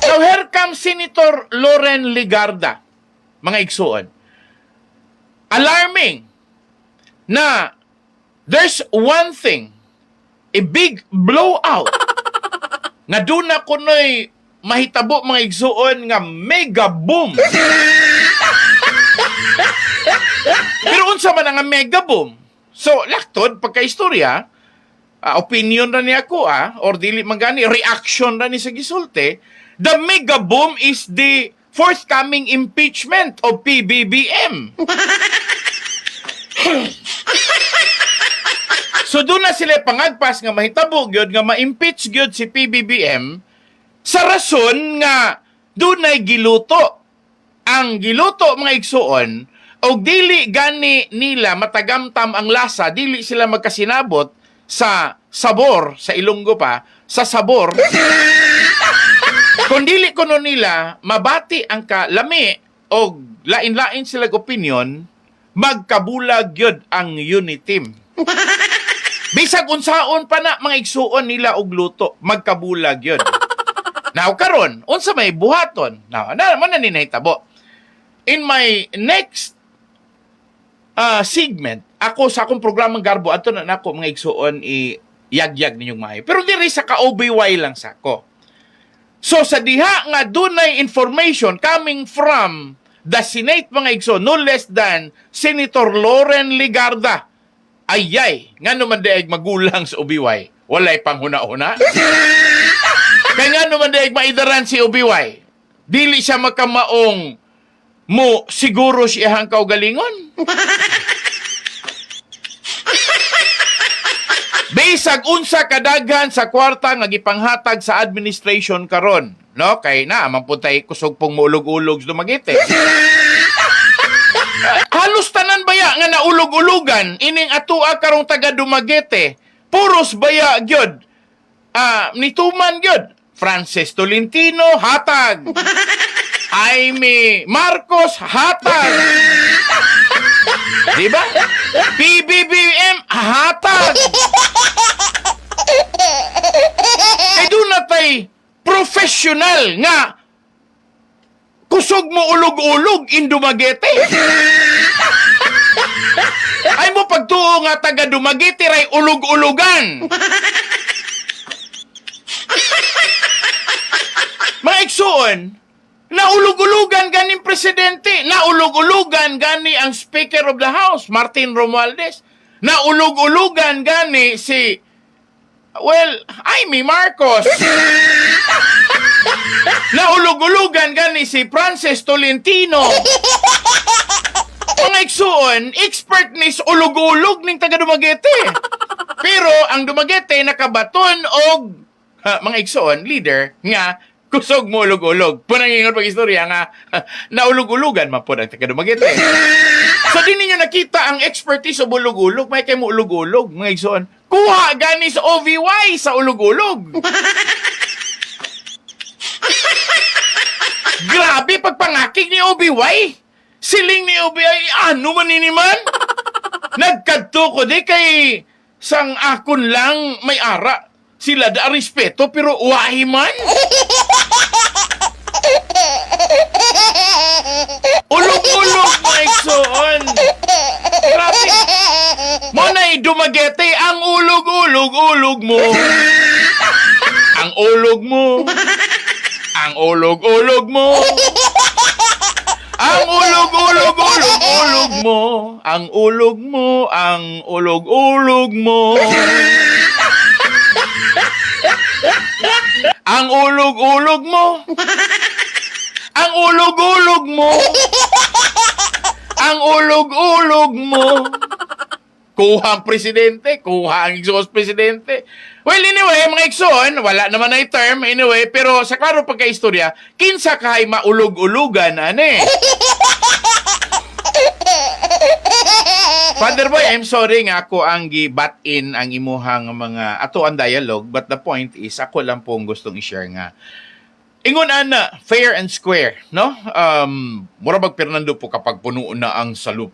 Now, here comes Senator Loren Legarda, mga igsoon. Alarming na there's one thing, a big blowout, nga doon na kuno'y mahitabo mga igsuon nga mega boom. Pero unsa man nga mega boom? So, laktod, pagka-istorya, opinion na niya ako, or dili man gani, reaction na ni sa gisulti, the mega boom is the forthcoming impeachment of PBBM. So, doon na sila pangagpas nga mahitabo gyud nga ma-impeach gyud si PBBM sa rason nga doon ay giluto. Ang giluto, mga igsuon, o dili gani nila matagamtam ang lasa, dili sila magkasinabot sa sabor, sa Ilonggo pa, sa sabor. Kung dili kuno nila mabati ang kalami o lain-lain silang opinion, magkabulag yun ang unit team. Bisag unsaon pa na mga igsuon nila og luto, magkabulag yun. Now karon, unsa may buhaton? Now, man na ninahitabo. In my next segment, ako sa akong programang Garbo, ato na nako mga igsuon i-yagyag ninyong maayo. Pero diri sa ka-OBY lang sa ko. So sa diha nga dunay information coming from the Senate mga igsoon, no less than Senator Loren Legarda. Ayay, nga naman daig magulang sa OBY. Walay panghuna-huna. Kaya nga naman daig maidaran si OBY. Dili siya makamaong mo siguro siyang kaugalingon. Bisag unsa kadaghan sa kwarta nga gipanghatag sa administration karon, no? Kay na mapuntay kusog pong mulog-ulog sa Dumaguete. Halos tanan baya nga naulog-ulugan ining atua karong taga Dumaguete. Puros baya gyud. Nituman gyud. Frances Tolentino hatag. Jaime Marcos hatag. Diba? PBBM hatag. Kay doon na tay professional nga kusog mo ulog-ulog in Dumaguete. Ay mo pagtuo nga taga Dumaguete ray ulog-ulugan. Mga igsuon, naulog-ulugan ganing presidente, naulog-ulugan gani ang Speaker of the House, Martin Romualdez, naulog-ulugan gani si, Jaime Marcos, naulog-ulugan gani si Frances Tolentino. Mga igsuon, expert ni sa ulog-ulog ning taga Dumaguete. Pero ang Dumaguete nakabaton og mga igsuon, leader nga kusog mo ulog-ulog. Punangingon pag-istorya nga naulog-ulugan man po ang taga Dumaguete. So din ninyo nakita ang expertise sa ulog-ulog, may kay mo ulog-ulog, mga igsoon. Kuha gani sa OVY sa ulog-ulog. Grabe pagpangakig ni OVY. Siling ni OVY, ano man iniman? Nagkadto ko di kay sang akon lang may ara. Sila da respeto pero wahi man. Ulog-ulog mga igsoon. Grabe. Monay Dumaguete ang ulog-ulog-ulog mo. Ang ulog mo. Ang ulog-ulog mo. Ang ulog-ulog-ulog-ulog mo. Ang ulog mo. Ang ulog-ulog mo. Ang ulog-ulog mo. Ang ulog-ulog mo. Ang ulog-ulog mo. Kuha ang presidente, kuha ang exhaust presidente. Well, anyway, mga igsoon, wala naman na term, anyway, pero sa klaro pagka-istorya, kinsa kahay maulog-ulugan, ane? Father Boy, I'm sorry nga ako ang gibat-in ang imuhang mga ato ang dialogue, but the point is, ako lang pong gustong i-share nga. Ingon ana, fair and square, no? Murabag Fernando po kapag puno na ang salup.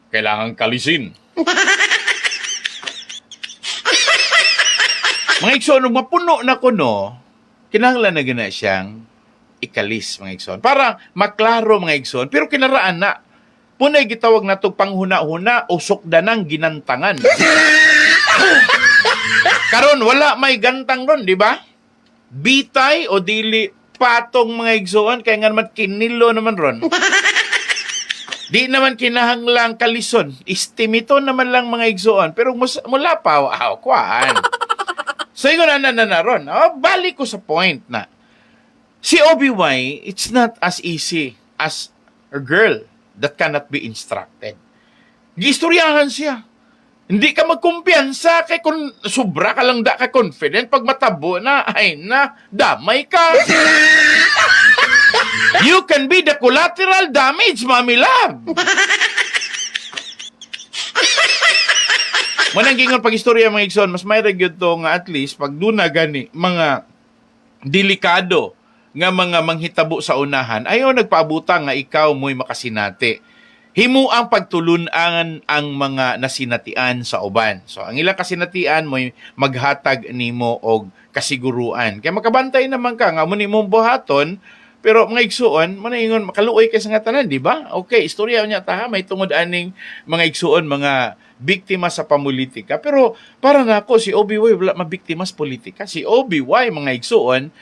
Kailangan kalisin. Mga igsoon, nung mapuno na ko, no, kinahanglan na gina siyang ikalis, mga igsoon. Para maklaro, mga igsoon, pero kinaraan na. Punay gitawag na ito panghuna-huna o sukdanang ginantangan. Karon wala may gantang ron, di ba? bitay o dili patong mga igsuon kay nga naman kinilo naman ron. Di naman kinahanglang kalison. Estimito naman lang mga igsuon. Pero mula pa, kuhaan. So, yun na ron. Balik ko sa point na si Obi-Wan, it's not as easy as a girl that cannot be instructed. Giistoryahan siya. Hindi ka magkumpiyansa kay kung sobra ka lang ka confident pag matabo na, ay na, damay ka. You can be the collateral damage, Mami Love. Manang gingon pag-istorya mga igsoon, mas may regulo to nga at least pag doon na gani mga delikado nga mga manghitabo sa unahan, ayaw nagpaabutan nga ikaw mo'y makasinati. Himo ang pagtulunan ang mga nasinatian sa uban. So, ang ilang kasinatian mo'y maghatag nimo og kasiguruan. Kaya makabantay naman ka nga mo nimong buhaton, pero mga igsuon, manaingon makaluoy kay sa nga tanan, di ba? Okay, istorya niya ta, may tungod aning mga igsuon, mga biktima sa pamulitika. Pero para nako si Obi-Wan wala mabiktima sa politika. Si Obi-Wan mga igsuon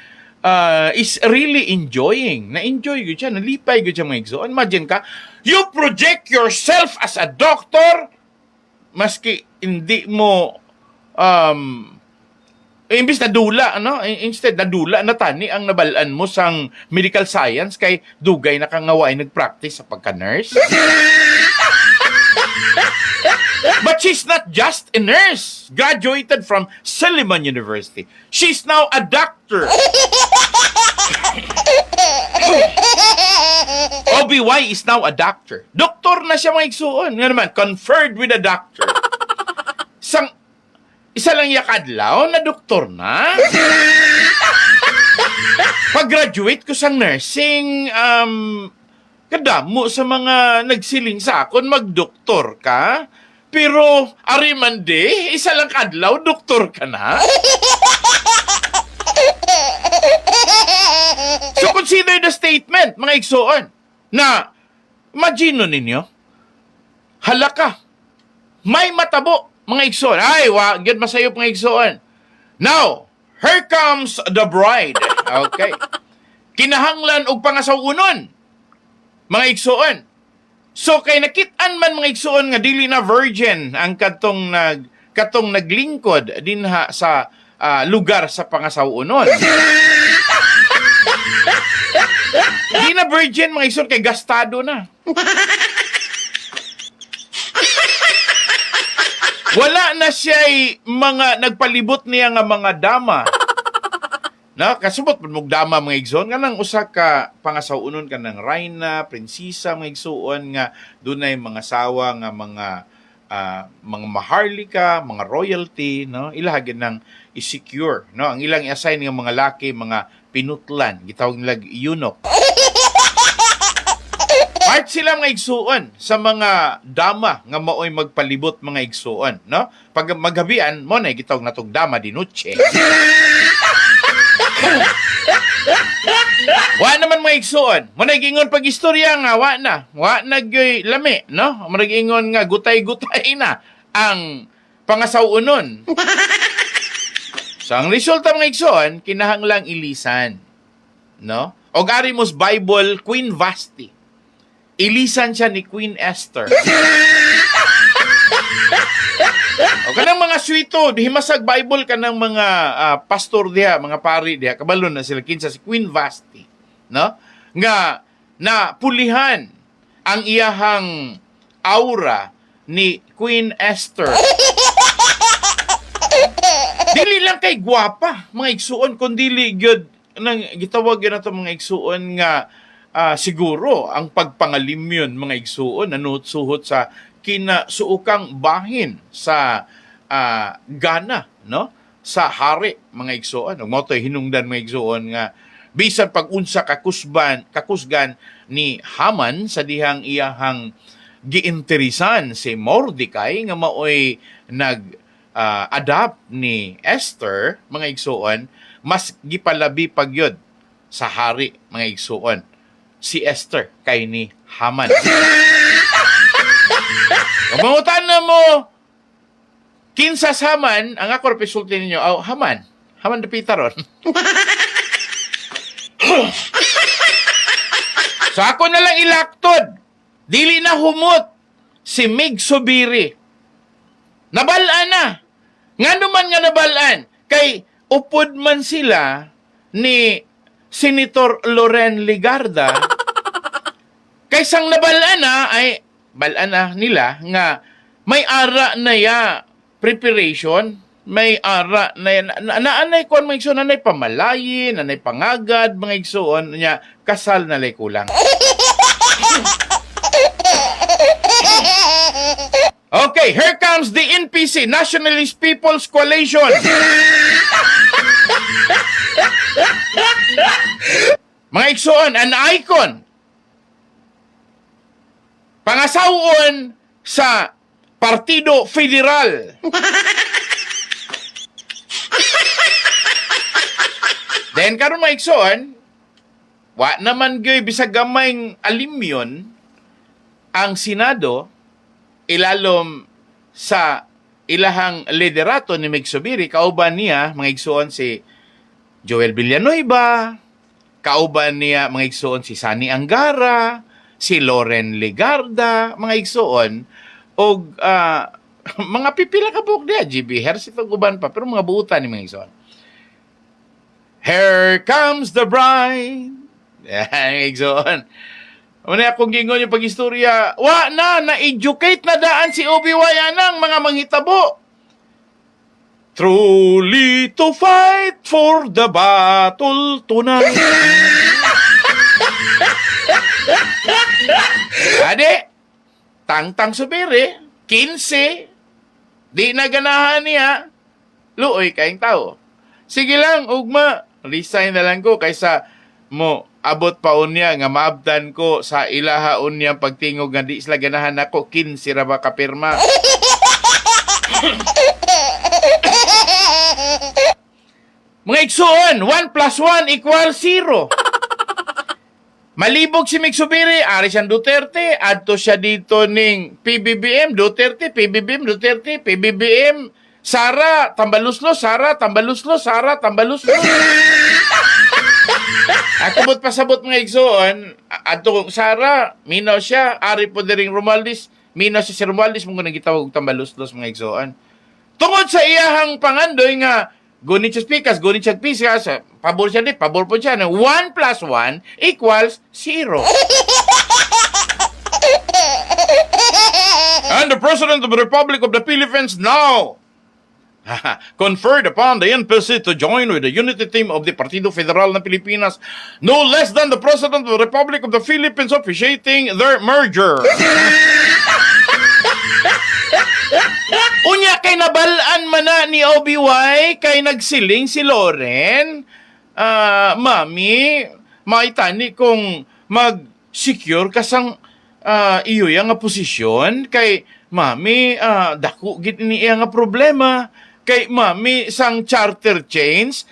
is really enjoying. Na-enjoy gud siya, nalipay gud siya mga igsuon. Imagine ka, you project yourself as a doctor maski hindi mo imbis na dula, ano? Instead na dula na tani ang nabalaan mo sang medical science kay dugay na kang ngaway nagpractice sa pagka-nurse. But she's not just a nurse. Graduated from Silliman University. She's now a doctor. Obi-Wan is now a doctor. Doktor na siya mga igsuon. Nga naman, conferred with a doctor. Isa lang yakadlaw na doktor na. Pag-graduate ko sa nursing, kadamo sa mga nagsiling sa akon, mag-doktor ka. Pero, arimande, isa lang kadlaw, doktor ka na. So, consider the statement, mga igsuon, na, imagine ninyo, halaka, may matabo, mga igsuon. Ay, wag yan masayop mga igsuon. Now, here comes the bride. Okay. Kinahanglan og pangasawunon, mga igsuon. So, kay nakitaan man mga igsuon nga dili na virgin ang katong naglingkod dinha sa lugar sa pangasawunon. Di na virgin mga igsuon kay gastado na. Wala na siya'y mga nagpalibot niya nga mga dama. No, kasubot mo dama mga igsoon nga nang usa ka pangasawunon ka ng reyna, prinsesa mga igsoon nga dunay mga sawa nga mga maharlika, mga royalty, no? Ilahagin nang i-secure, no? Ang ilang i-assign nga mga laki, mga pinutlan, gitawag nila eunuch. Part sila mga igsuon sa mga dama nga maoy magpalibot mga igsuon, no? Pag maghabian mo na gitawag natong dama di noche. Wa naman mga igsuon. Mo nagingon pag istorya nga wa nagyoy lami, no? Mo nagingon nga gutay-gutay na ang pangasawunon. So ang resulta mga igsuon kinahanglang ilisan, no? Og ari mos Bible Queen Vashti. Ilisan siya ni Queen Esther. O kanang mga swito, himasag Bible kanang mga pastor diha, mga pari diha, kabalon na sila kinsa si Queen Vashti, no? Nga na pulihan ang iyahang aura ni Queen Esther. Dili lang kay gwapa, mga igsuon, kundi gyud nang gitawag gyud nato mga igsuon nga siguro ang pagpangalimyon mga igsuon nanutsuhot sa kinasuukang bahin sa gana, no? Sa hari mga igsuon. Ug mao toy hinungdan mga igsuon nga bisan pag-unsa kakusgan ni Haman sa dihang iyahang giinterisan si Mordecai nga maoy adapt ni Esther mga igsuon, mas gipalabi pagyod sa hari mga igsuon si Esther kay ni Haman. Kung mangutan na mo, kinsa Haman, ang ako represulti ninyo, Haman. Haman dapita ron. So ako na lang ilaktod. Dili na humot si Mig Zubiri. Nabalaan na. Nga naman nga nabalaan. Kay upod man sila ni Senator Loren Legarda. Kay sang nabalaan na ay balaan na nila nga may ara na ya preparation, may ara na ya, naanay ko mga igsoon, nanay pamalayin, nanay pangagad, mga igsoon, niya, kasal na lay kulang. Okay, here comes the NPC, Nationalist People's Coalition. Mga igsoon, an icon. Pangasawon sa Partido Federal. Then karon mga igsoon, wa naman gyoy bisag gamayng alimyon ang Senado ilalom sa ilahang liderato ni Mig Zubiri, kauban niya mga igsoon si Joel Villanueva, kauban niya mga igsoon si Sani Angara, si Loren Legarda, mga igsoon, o mga pipila ka buok niya, GB Hers ito guban pa, pero mga buutan ni mga igsoon. Here comes the bride. Yan, igsoon. Una akong gingon yung pag-istorya, na-educate na daan si Obi-Wan anang mga manghitabo. Truly to fight for the battle tonight. Ade, Tangtang Zubiri, 15, di na ganahan niya, luoy kayong tao. Sige lang, ugma, resign na lang ko kaysa mo abot pa unya nga maabdan ko sa ilaha unya pagtingog nga di sila ganahan ako 15 ra ba kapirma. Mga igsoon, 1 plus 1 equals 0. Malibog si Mig Zubiri, ari siyang Duterte, adto siya dito ning PBBM, Duterte, PBBM, Duterte, PBBM, Sara, tambaluslos, Sara, tambaluslos, Sara, tambaluslos. Akabot pasabot mga igsoon, adto Sara, minaw siya, ari po diring Romualdez, minaw siya si Romualdez, mong nang gitawag tambaluslos mga igsoon. Tungod sa iyahang pangandoy nga, gunit siya speakers, gunit siya piskas, pabor siya pabor po siya, 1 plus 1 equals 0. And the President of the Republic of the Philippines now conferred upon the NPC to join with the unity team of the Partido Federal ng Pilipinas, no less than the President of the Republic of the Philippines officiating their merger. Unya kay nabalaan man na ni Obi-Wan kay nagsiling si Loren, mami, maitani kung mag-secure kasang iyo yang nga posisyon kay mami, dako gid ni iya nga problema. Kay mami sang charter change,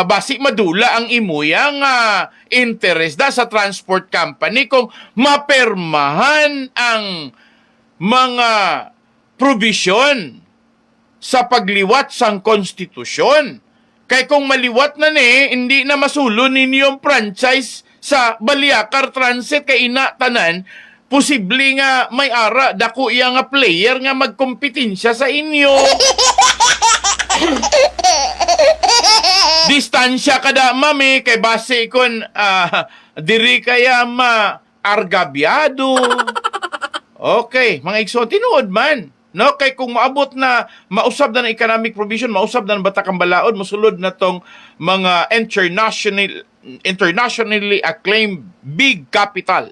basi madula ang imuyang interest da sa transport company kung mapermahan ang mga provision sa pagliwat sang konstitusyon. Kay kung maliwat na ni, hindi na masulo ninyong franchise sa Baliakar Transit kay inatanan, posible nga may ara, dako iya nga player nga magkompetensya sa inyo. Distansya kada mami kay base kon diri kaya argabyado. Okay, mga igsoon, tinuod man. No, kay kung maabot na mausab na ng economic provision, mausab na ng batakang balaod, musulod na tong mga internationally acclaimed big capital.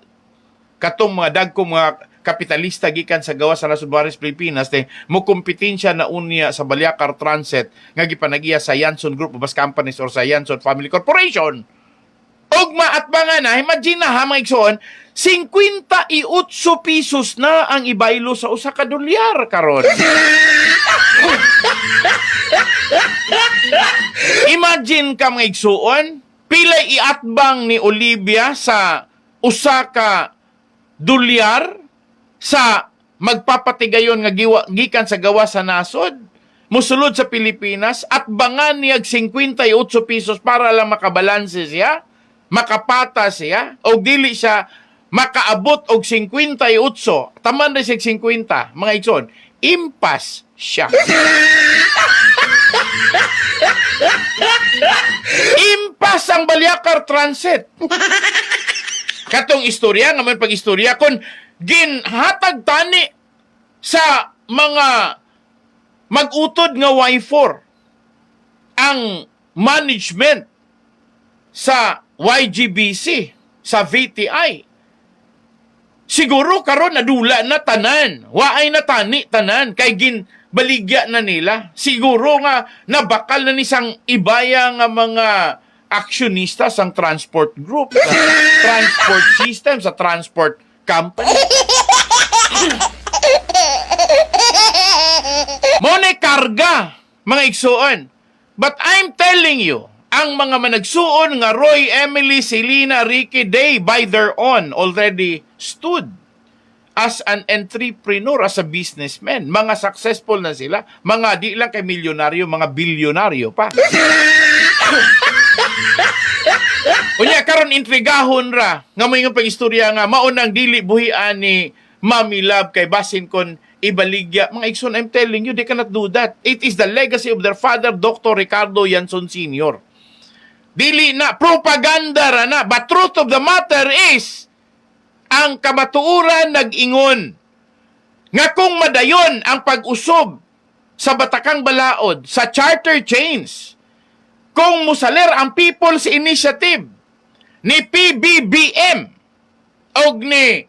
Katong mga dagkong mga kapitalista gikan sa gawas sa Nasud Baris Pilipinas mo kompetensya na unya sa Baliakar Transit nga gipanagiya sa Yanson Group of Bus Companies or sa Yanson Family Corporation. Ugma at mga na, imagine na ha mga igsoon, 58 pesos na ang ibaylo sa usa ka dolyar karon. Imagine ka mga igsoon, pilay iatbang ni Olivia sa usa ka dolyar sa magpapatigayon nga gikan sa gawa sa nasod. musulod sa Pilipinas at bangan niyag 58 pesos para lang makabalanse siya, makapata siya, o dili siya makaabot og 58, taman na siya 50, mga igsoon, impas siya. Impas ang Balyakar Transit. Katong istorya, naman pag-istorya, kung ginhatag tani sa mga mag-utod nga Y4 ang management sa YGBC, sa VTI, siguro karon nadula na tanan. Waay na tani tanan kay ginbaligya na nila. Siguro nga nabakal na ni sang ibaya nga mga aksyonista sang transport group, sa transport system, sa transport company. Mone karga, mga igsuon. But I'm telling you, ang mga managsuon nga Roy, Emily, Selena, Ricky, they by their own already stood as an entrepreneur, as a businessman. Mga successful na sila. Mga di lang kay milyonaryo, mga bilyonaryo pa. Unya karon intrigahon ra nga mo yung pag-istorya nga maunang dili buhian ni Mami Love kay basin kon ibaligya. Mga igsoon, I'm telling you, they cannot do that. It is the legacy of their father, Dr. Ricardo Yanson Sr. Dili na, propaganda ra na. But truth of the matter is, ang kamatuuran nag-ingon nga kung madayon ang pag-usob sa Batakang Balaod, sa charter chains, kung musaler ang People's Initiative ni PBBM o ni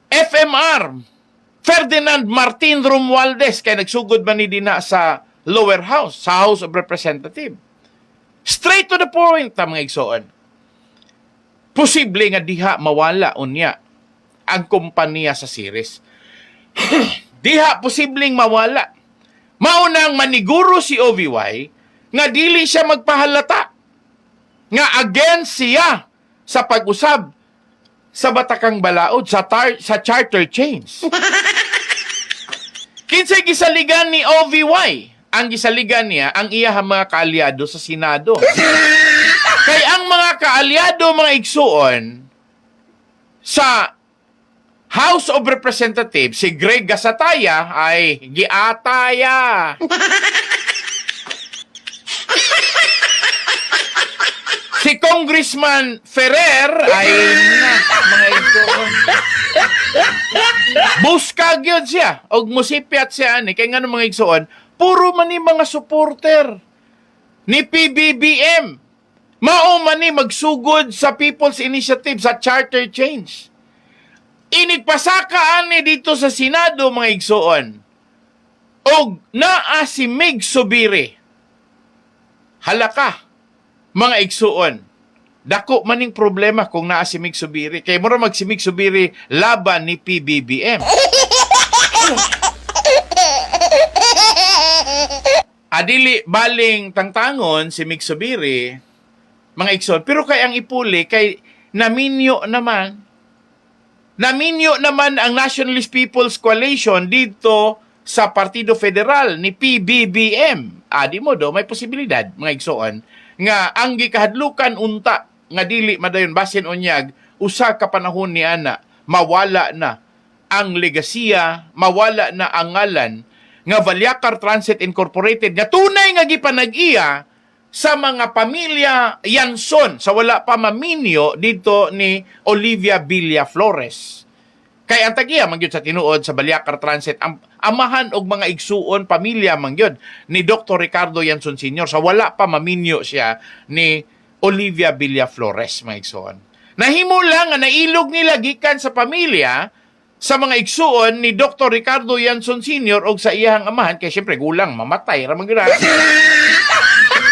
FMR, Ferdinand Martin Romualdez, kaya nagsugod man ni Dina sa lower house, sa House of Representatives. Straight to the point, mga igsoon. Posible nga diha mawala unya ang kompanya sa series. Diha posibleng mawala. Maunang maniguro si OVY nga dili siya magpahalata. Nga against siya sa pag-usab sa Batakang Balaod, sa charter chains. Kinsay gisaligan ni OVY? Ang gisaligan niya, ang iyahang mga kaalyado sa Senado. Kay ang mga kaalyado, mga igsuon, sa House of Representatives, si Greg Gasataya ay giataya. Si Congressman Ferrer ay mga igsuon. Buskag yun siya. Og musipyat siya ni. Kaya nga ng mga igsuon, puro man ni mga supporter ni PBBM. Mao man ni magsugod sa People's Initiative, sa charter change. Inigpasakaan ni dito sa Senado, mga igsuon. Og naa si Mig Subiri. Halaka, mga igsuon. Dako maning problema kung naa si Mig Subiri. Kaya mura mag si Mig Subiri laban ni PBBM. Adili baling tangtangon si Mig Subiri, mga igsoon. Pero kay ang ipuli, kay naminyo naman ang Nationalist People's Coalition dito sa Partido Federal ni PBBM. Di mo do, may posibilidad, mga igsoon, nga ang gikahadlukan unta nga dili madayon basin unyag usa ka panahon ni ana mawala na ang legasiya, mawala na ang ngalan nga Balyakar Transit Incorporated nga tunay nga gipanag-iya sa mga pamilya Yanson sa wala pa maminyo dito ni Olivia Villa Flores. Kay ang tagiya man gyud sa tinuod sa Balyakar Transit ang amahan og mga igsuon pamilya man gyud ni Dr. Ricardo Yanson Sr. sa wala pa maminyo siya ni Olivia Villa Flores, mga igsuon. Nahimo lang nga nailog nila gikan sa pamilya sa mga igsuon ni Dr. Ricardo Yanson Sr. o sa iyang amahan, kay siyempre gulang, mamatay, ramang gina.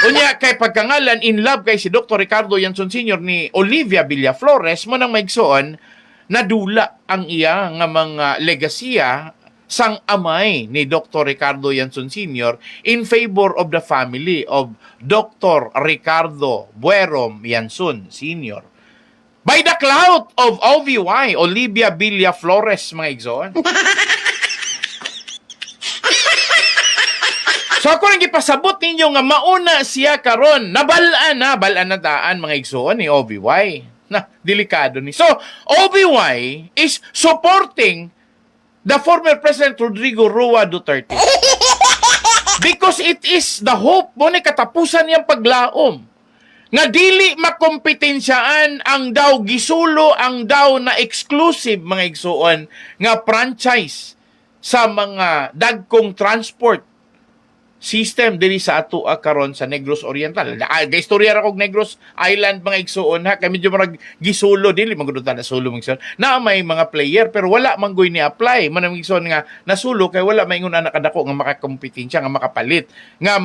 Unya, kay pagkangalan, in love kay si Dr. Ricardo Yanson Sr. ni Olivia Villa Flores, mo nang maigsuon, nadula ang iya nga mga legasiya sang amay ni Dr. Ricardo Yanson Sr. in favor of the family of Dr. Ricardo Buerom Yanson Sr. By the clout of OVY, Olivia Villa Flores, mga igsoon. So ako rin gipasabot ninyo nga mauna siya karon. Nabalaan na daan mga igsoon ni OBY. Na, delikado ni. So, OBY is supporting the former President Rodrigo Roa Duterte. Because it is the hope mo ni katapusan niyang paglaom. Nga dili makompetensyaan ang daw gisulo, ang daw na exclusive mga igsoon nga franchise sa mga dagkong transport system diri sa ato karon sa Negros Oriental. Gaistorya ra kog Negros Island mga igsuon ha, kay medyo marag gisulo dili magudta na sulo mga igsuon. Na may mga player pero wala man goy ni apply. Man igsuon nga nasulo kay wala maingon na nakadako nga makakompetensya nga makapalit nga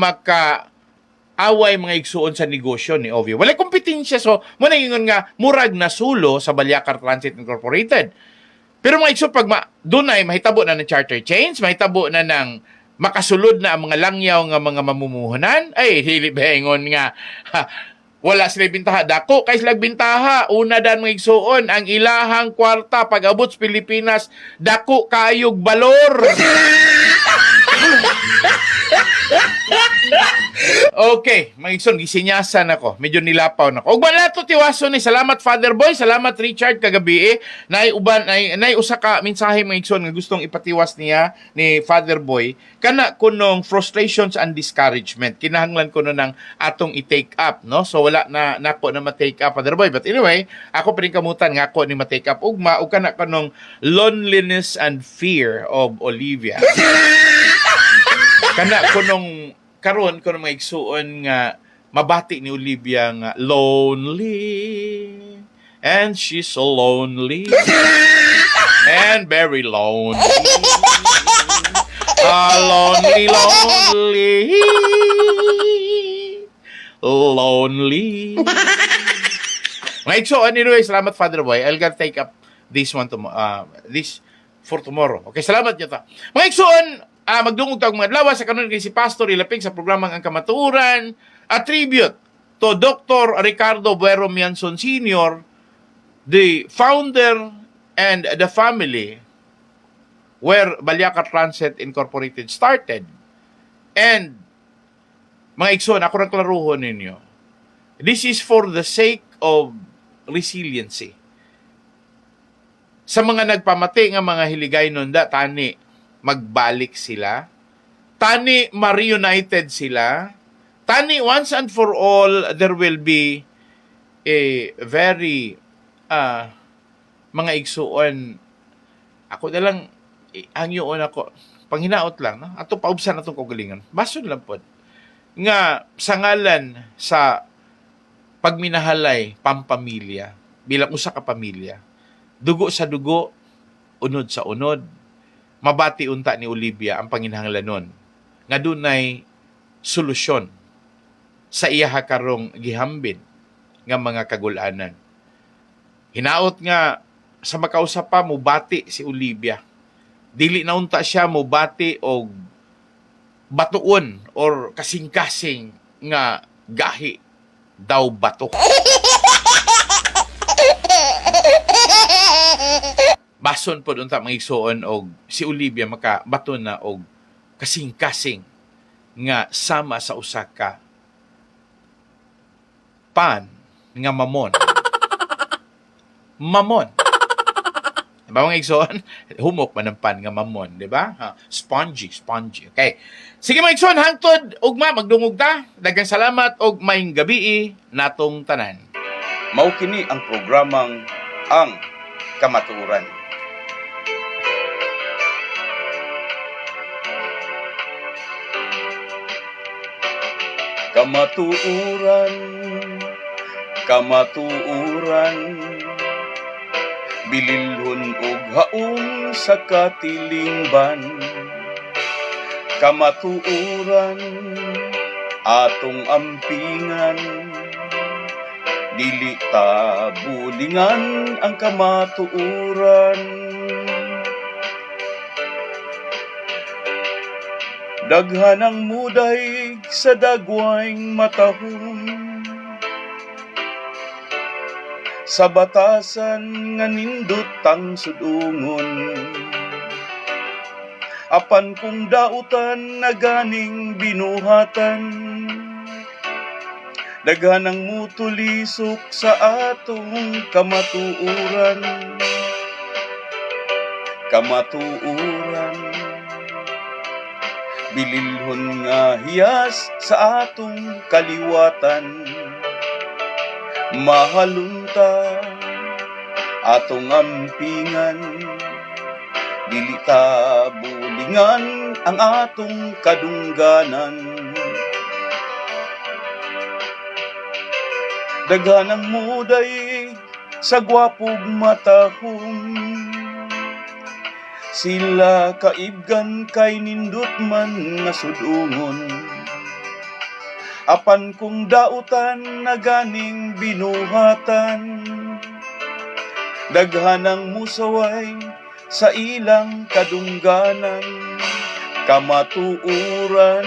away mga igsuon sa negosyo ni Ovio. Wala kompetensya so mo ingon nga murag nasulo sa Balyacar Transit Incorporated. Pero mga igsuon pag dunay mahitabo na ng charter chains, mahitabo na ng makasulod na ang mga langyaw nga mga mamumuhunan, ay dili bahingon nga wala sila bintaha. Dako kay sila bintaha. Una dan mga igsuon ang ilahang kwarta pag abot sa Pilipinas, dako kayog balor. Okay, mga igsoon, gisinyasan ako. Medyo nilapaw na ako. Og wala to tiwaso ni. Salamat Father Boy, salamat Richard kagabi. Nay usa ka mensahe mga igsoon nga gustong ipatiwas niya ni Father Boy kana kunong frustrations and discouragement. Kinahanglan ko no nang atong i-take up, no? So wala na nako na ma-take up Father Boy. But anyway, ako pa rin kamutan nga ako ni ma-take up ugma ug kana kanong loneliness and fear of Olivia. Kana kunong karon kuno mga igsuon nga mabati ni Olivia nga lonely and she's so lonely and very lonely. Lonely mga igsuon, anyway, salamat Father Boy. I'll gonna take up this one this for tomorrow. Okay, salamat nyo ta. Mga igsuon, magdungog tawag mga adlaw sa kanon kay si Pastor ilapig sa programang Ang Kamatuoran, a tribute to Dr. Ricardo Buero Mianzon Sr., the founder and the family where Balyacar Transit Incorporated started. And mga igsoon, ako nang klaruhon ninyo, this is for the sake of resiliency. Sa mga nagpamati nga mga hiligay nunda, tani magbalik sila, tani ma-reunited sila, tani once and for all there will be a very mga igsuon, ako na lang ang yun ako panghinaot lang, no? Ato paubsan atong kaugalingon, basun lang po nga sa ngalan sa pagminahalay pampamilya bilang usa ka pamilya, dugo sa dugo, unod sa unod, mabati unta ni Olivia ang panginahanglanon nga dunay solusyon sa iya karong gihambin nga mga kagulanan. Hinaot nga sa makausap pa mo bati si Olivia. Dili na unta siya mo bati og batuon or kasing-kasing nga gahi daw bato. Bason po unta mga igsuon og si Olivia makabaton na og kasing-kasing nga sama sa usa ka pan nga mamon. Mamon. Diba mga igsoon? Humok man ang pan nga mamon, di ba? Spongy. Okay. Sige mga igsoon, hangtod ugma magdungog ta. Daghang salamat og maayong gabi natong tanan. Mao kini ang programang Ang Kamatuoran. Kamatuoran, bililhon og haong sa katilingban. Kamatuoran, atong ampingan, dili ta bulingan ang kamatuoran. Daghan ang muday sa dagwayng matahon, sa batasan nga nindot ang sudungon. apan kung dautan na ganing binuhatan, daghan ang mutulisok sa atong kamatuuran. Bililhon nga hiyas sa atong kaliwatan, mahalunta atong ampingan, dili ta bulingan ang atong kadungganan. Daghan ang muday sa gwapog matahom, sila kaibgan kay nindot man nga sudungon, apan kung dautan na ganing binuhatan, daghan ang musaway sa ilang kadungganan. Kamatuuran